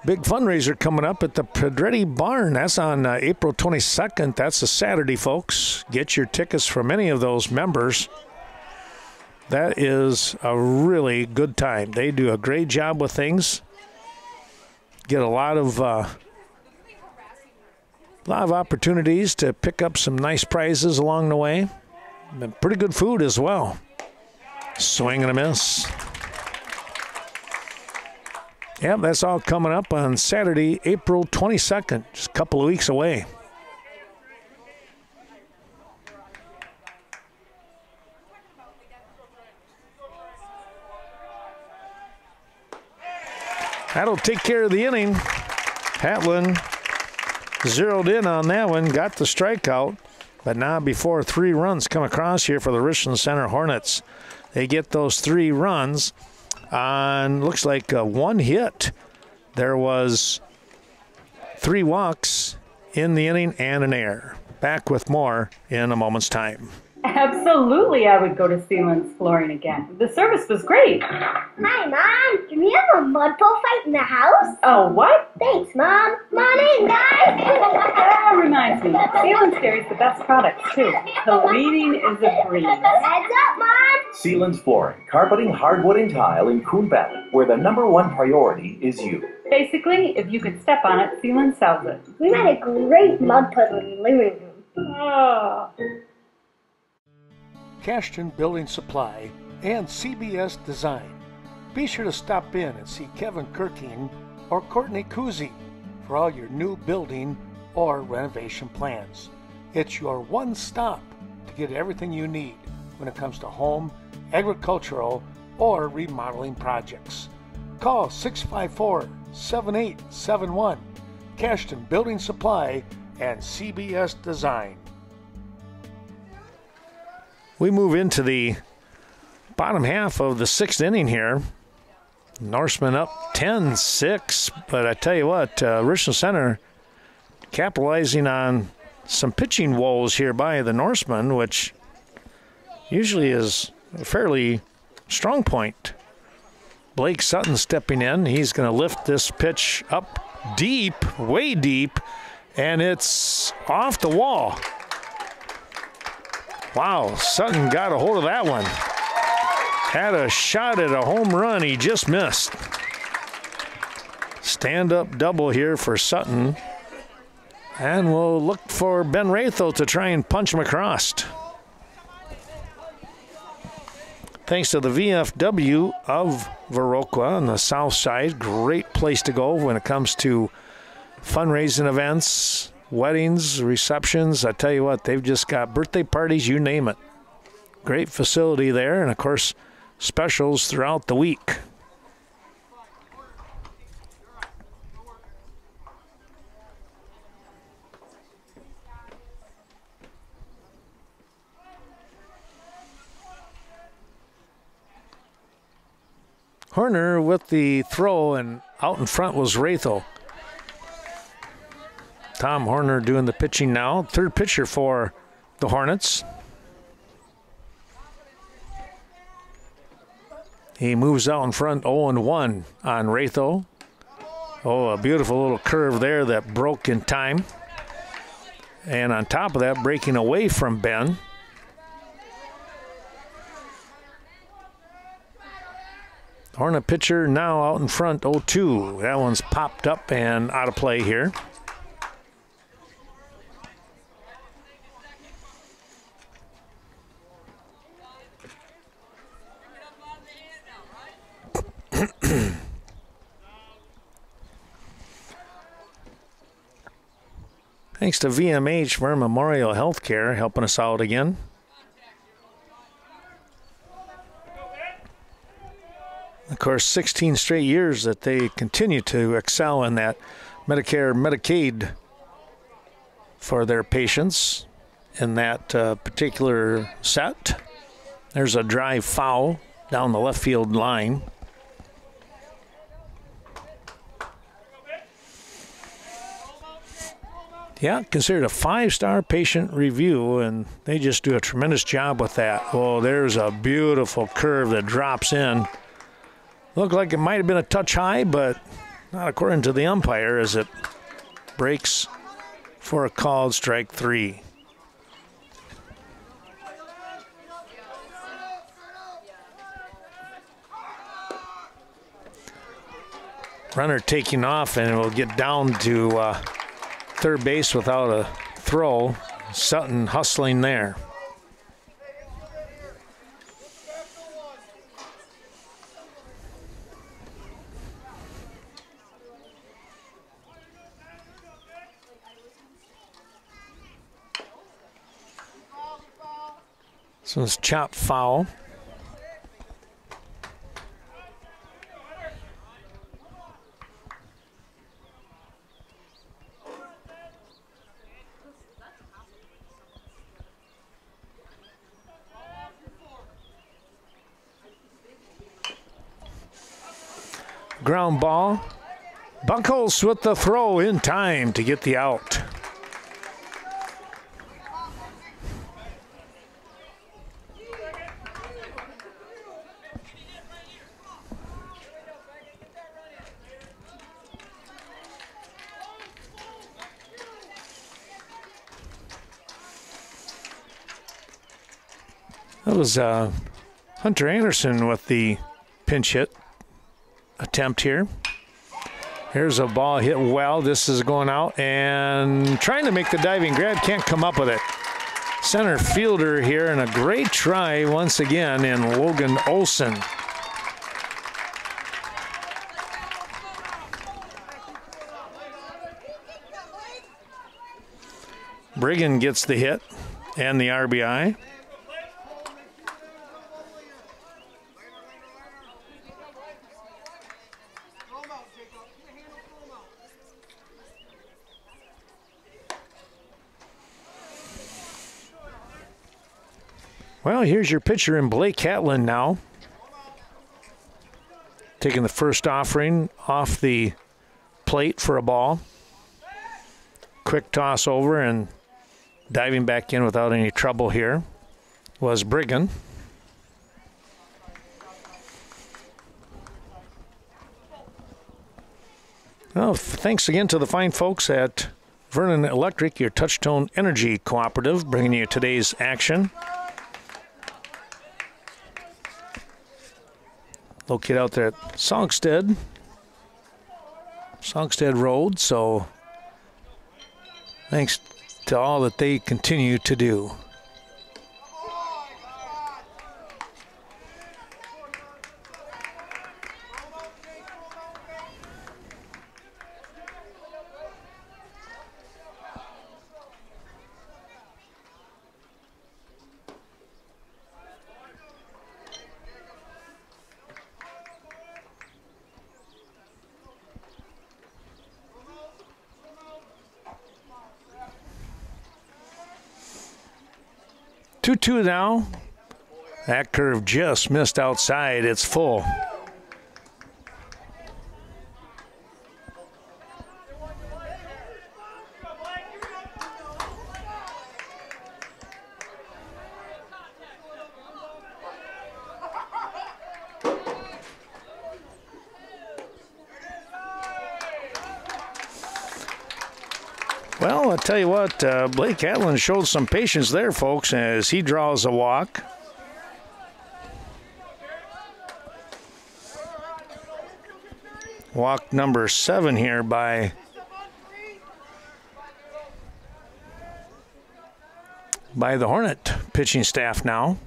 [SPEAKER 1] big fundraiser coming up at the Pedretti Barn. That's on April 22nd. That's a Saturday, folks. Get your tickets from any of those members. That is a really good time. They do a great job with things. Get a lot of opportunities to pick up some nice prizes along the way. And pretty good food as well. Swing and a miss. Yeah, that's all coming up on Saturday, April 22nd, just a couple of weeks away. That'll take care of the inning. Hatlin zeroed in on that one, got the strikeout, but now before 3 runs come across here for the Richland Center Hornets. They get those 3 runs on, looks like one hit. There was 3 walks in the inning and an error. Back with more in a moment's time.
[SPEAKER 12] Absolutely, I would go to Sealand's Flooring again. The service was great.
[SPEAKER 13] Hi, Mom. Can we have a mud pole fight in the house?
[SPEAKER 12] Oh, what?
[SPEAKER 13] Thanks, Mom. Come on in, guys.
[SPEAKER 12] That reminds me, Sealand's carries the best products, too. The leading is a breeze.
[SPEAKER 13] Heads up, Mom.
[SPEAKER 14] Sealand's Flooring, carpeting, hardwood, and tile in Coon Valley, where the #1 priority is you.
[SPEAKER 12] Basically, if you could step on it, Sealand sells it.
[SPEAKER 13] We made a great mud puddle in the living room.
[SPEAKER 12] Oh.
[SPEAKER 2] Cashton Building Supply and CBS Design. Be sure to stop in and see Kevin Kirking or Courtney Kuzi for all your new building or renovation plans. It's your one stop to get everything you need when it comes to home, agricultural, or remodeling projects. Call 654-7871, Cashton Building Supply and CBS Design.
[SPEAKER 1] We move into the bottom half of the 6th inning here. Norsemen up 10-6, but I tell you what, Richland Center capitalizing on some pitching woes here by the Norsemen, which usually is a fairly strong point. Blake Sutton stepping in. He's going to lift this pitch up deep, way deep, and it's off the wall. Wow, Sutton got a hold of that one. Had a shot at a home run, he just missed. Stand-up double here for Sutton. And we'll look for Ben Rathel to try and punch him across. Thanks to the VFW of Viroqua on the south side. Great place to go when it comes to fundraising events, weddings, receptions. I tell you what, they've just got birthday parties, you name it. Great facility there, and of course, specials throughout the week. Horner with the throw, and out in front was Rathel. Tom Horner doing the pitching now. Third pitcher for the Hornets. He moves out in front 0-1 on Rathel. Oh, a beautiful little curve there that broke in time. And on top of that, breaking away from Ben. Hornet pitcher now out in front 0-2. That one's popped up and out of play here. Thanks to VMH for Memorial Healthcare helping us out again. Of course, 16 straight years that they continue to excel in that Medicare, Medicaid for their patients in that particular set. There's a drive foul down the left field line. Yeah, considered a 5-star patient review, and they just do a tremendous job with that. Oh, there's a beautiful curve that drops in. Looked like it might have been a touch high, but not according to the umpire, as it breaks for a called strike 3. Runner taking off, and it will get down to third base without a throw. Sutton hustling there. So it's chopped foul. Ground ball. Buckles with the throw in time to get the out. That was Hunter Anderson with the pinch hit attempt here. Here's a ball hit well. This is going out and trying to make the diving grab. Can't come up with it. Center fielder here, and a great try once again in Logan Olson. Brigham gets the hit and the RBI. Well, here's your pitcher in Blake Catlin now. Taking the first offering off the plate for a ball. Quick toss over and diving back in without any trouble here was Brigham. Well, thanks again to the fine folks at Vernon Electric, your touch-tone energy cooperative, bringing you today's action. Located out there at Songstead Road, so thanks to all that they continue to do. Two now. That curve just missed outside. It's full. Well, I'll tell you what, Blake Catlin showed some patience there, folks, as he draws a walk. Walk number 7 here by the Hornet pitching staff now.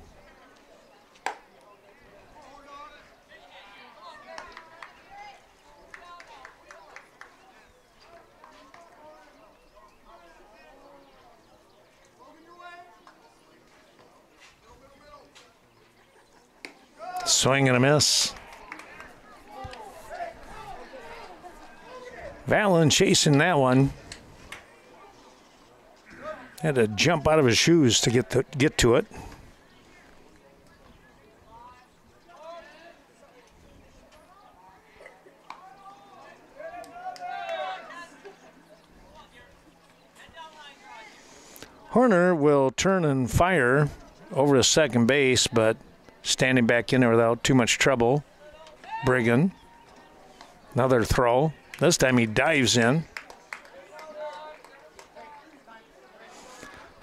[SPEAKER 1] Swing and a miss. Valen chasing that one. Had to jump out of his shoes to get to it. Horner will turn and fire over to second base, but standing back in there without too much trouble. Brigham. Another throw. This time he dives in.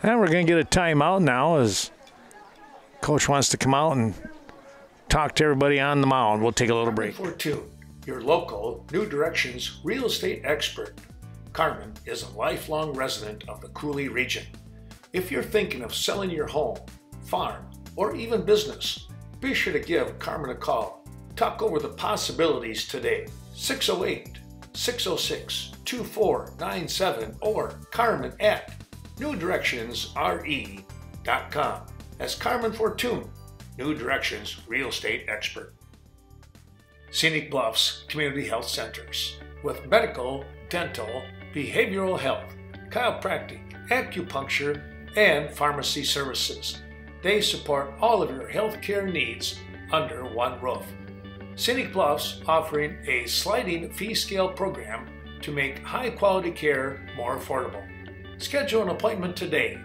[SPEAKER 1] And we're going to get a timeout now as coach wants to come out and talk to everybody on the mound. We'll take a little break.
[SPEAKER 3] Fortune, your local New Directions real estate expert. Carmen is a lifelong resident of the Cooley region. If you're thinking of selling your home, farm, or even business, be sure to give Carmen a call. Talk over the possibilities today. 608-606-2497 or Carmen at newdirectionsre.com. That's Carmen Fortune, New Directions real estate expert. Scenic Bluffs Community Health Centers with medical, dental, behavioral health, chiropractic, acupuncture, and pharmacy services. They support all of your healthcare needs under one roof. Scenic Bluffs offering a sliding fee scale program to make high quality care more affordable. Schedule an appointment today,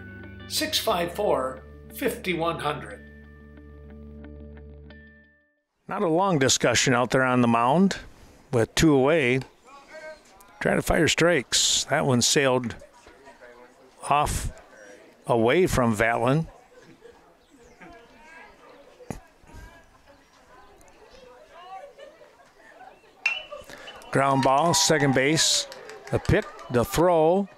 [SPEAKER 3] 654-5100.
[SPEAKER 1] Not a long discussion out there on the mound with 2 away. Trying to fire strikes. That one sailed off away from Valen. Ground ball, second base. The pick, the throw.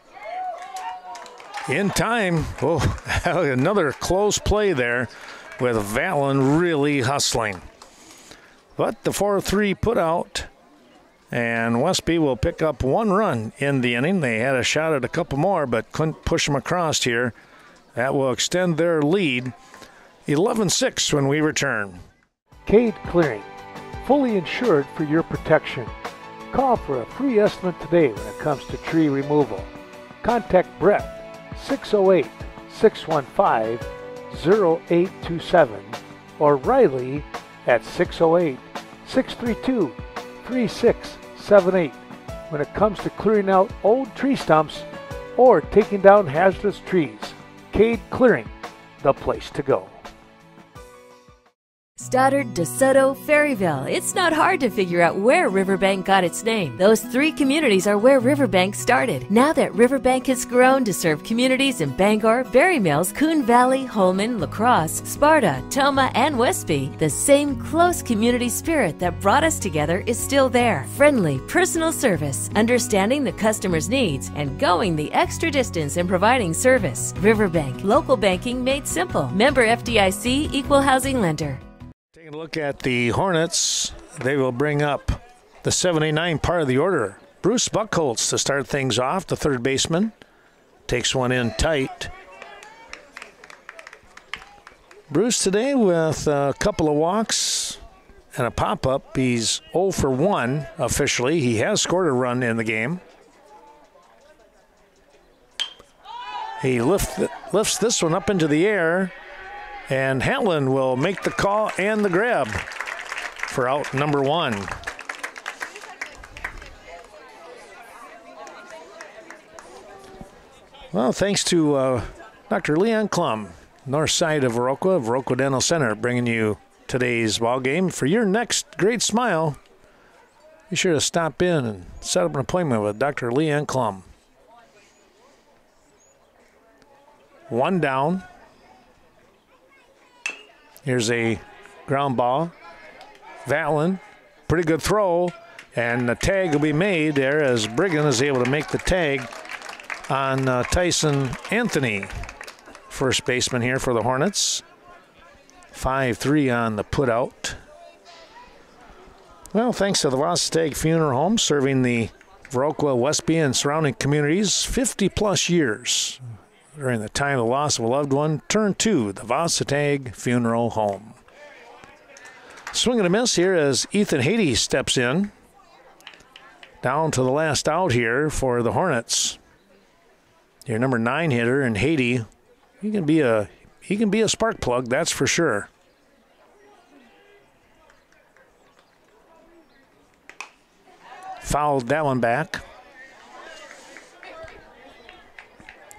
[SPEAKER 1] In time. Oh, another close play there with Valen really hustling. But the 4-3 put out. And Westby will pick up one run in the inning. They had a shot at a couple more, but couldn't push them across here. That will extend their lead. 11-6 when we return.
[SPEAKER 2] Cade Clearing, fully insured for your protection. Call for a free estimate today when it comes to tree removal. Contact Brett, 608-615-0827, or Riley at 608-632-3678 when it comes to clearing out old tree stumps or taking down hazardous trees. Cade Clearing, the place to go.
[SPEAKER 15] Stoddard, DeSoto, Ferryville. It's not hard to figure out where Riverbank got its name. Those three communities are where Riverbank started. Now that Riverbank has grown to serve communities in Bangor, Berry Mills, Coon Valley, Holman, La Crosse, Sparta, Toma, and Westby, the same close community spirit that brought us together is still there. Friendly, personal service, understanding the customer's needs, and going the extra distance in providing service. Riverbank, local banking made simple. Member FDIC, equal housing lender.
[SPEAKER 1] Taking a look at the Hornets, they will bring up the 79 part of the order. Bruce Buckholz to start things off, the third baseman. Takes one in tight. Bruce today with a couple of walks and a pop-up. He's 0 for 1 officially. He has scored a run in the game. He lifts this one up into the air. And Hatlen will make the call and the grab for out number 1. Well, thanks to Dr. Leon Klum, north side of Viroqua Dental Center, bringing you today's ball game. For your next great smile, be sure to stop in and set up an appointment with Dr. Leon Klum. 1 down. Here's a ground ball. Valen, pretty good throw, and the tag will be made there as Brigham is able to make the tag on Tyson Anthony, first baseman here for the Hornets. 5-3 on the putout. Well, thanks to the Varsity Funeral Home, serving the Viroqua, Westby, and surrounding communities 50-plus years. During the time of the loss of a loved one, turn to the Varsity Funeral Home. Swing and a miss here as Ethan Haiti steps in. Down to the last out here for the Hornets. Your number 9 hitter, and Haiti, he can be a spark plug, that's for sure. Fouled that one back.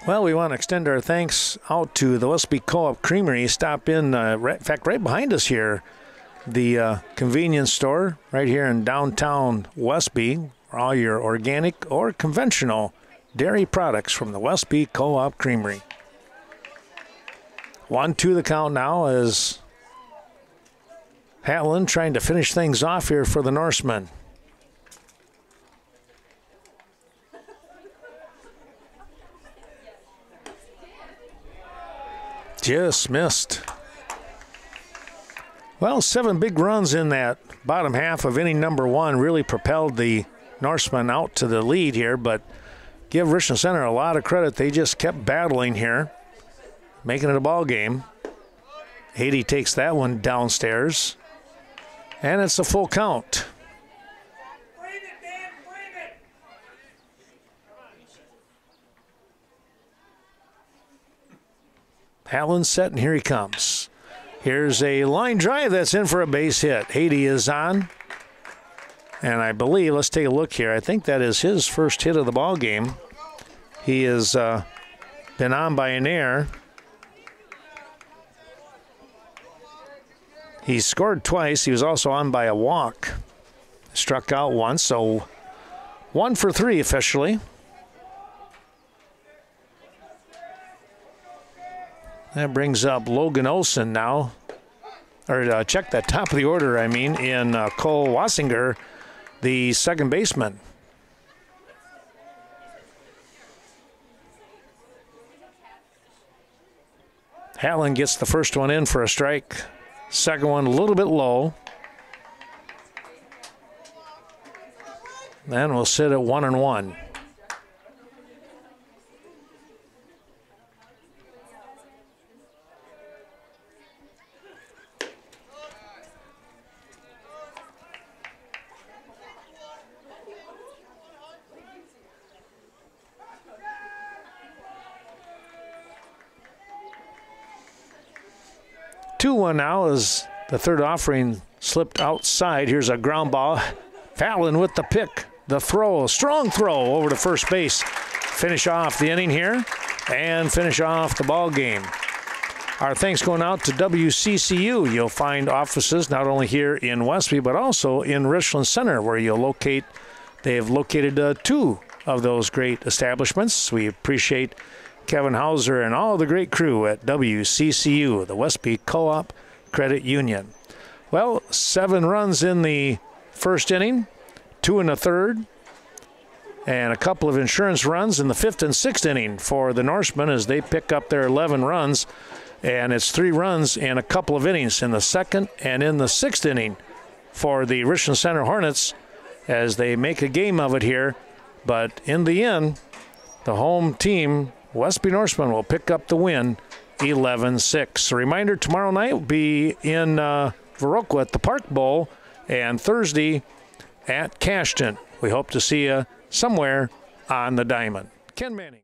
[SPEAKER 1] Well, we want to extend our thanks out to the Westby Co-op Creamery. Stop in, in fact, right behind us here, the convenience store right here in downtown Westby, for all your organic or conventional dairy products from the Westby Co-op Creamery. 1-2 the count now as Hatlen trying to finish things off here for the Norsemen. Just missed. Well, 7 big runs in that bottom half of inning number 1 really propelled the Norsemen out to the lead here, but give Richland Center a lot of credit. They just kept battling here, making it a ball game. Haiti takes that one downstairs, and it's a full count. Hatlen's set, and here he comes. Here's a line drive that's in for a base hit. Haiti is on. And I believe, let's take a look here, I think that is his first hit of the ball game. He has been on by an error. He scored twice. He was also on by a walk. Struck out once, so 1 for 3 officially. That brings up Logan Olson now. Or check that top of the order, in Cole Wassinger. the second baseman. Hallen gets the first one in for a strike. Second one a little bit low. Then we'll sit at 1-1. Two-one now as the third offering slipped outside. Here's a ground ball. Fallon with the pick, the throw, strong throw over to first base. Finish off the inning here and finish off the ball game. Our thanks going out to WCCU. You'll find offices not only here in Westby but also in Richland Center, where you'll locate. They have located two of those great establishments. We appreciate Kevin Hauser and all the great crew at WCCU, the Westby Co-op Credit Union. Well, 7 runs in the first inning, 2 in the third, and a couple of insurance runs in the 5th and 6th inning for the Norsemen as they pick up their 11 runs. And it's 3 runs in a couple of innings in the 2nd and in the 6th inning for the Richland Center Hornets as they make a game of it here. But in the end, the home team, Westby Norsemen, will pick up the win 11-6. A reminder, tomorrow night will be in Viroqua at the Park Bowl, and Thursday at Cashton. We hope to see you somewhere on the diamond. Ken Manning.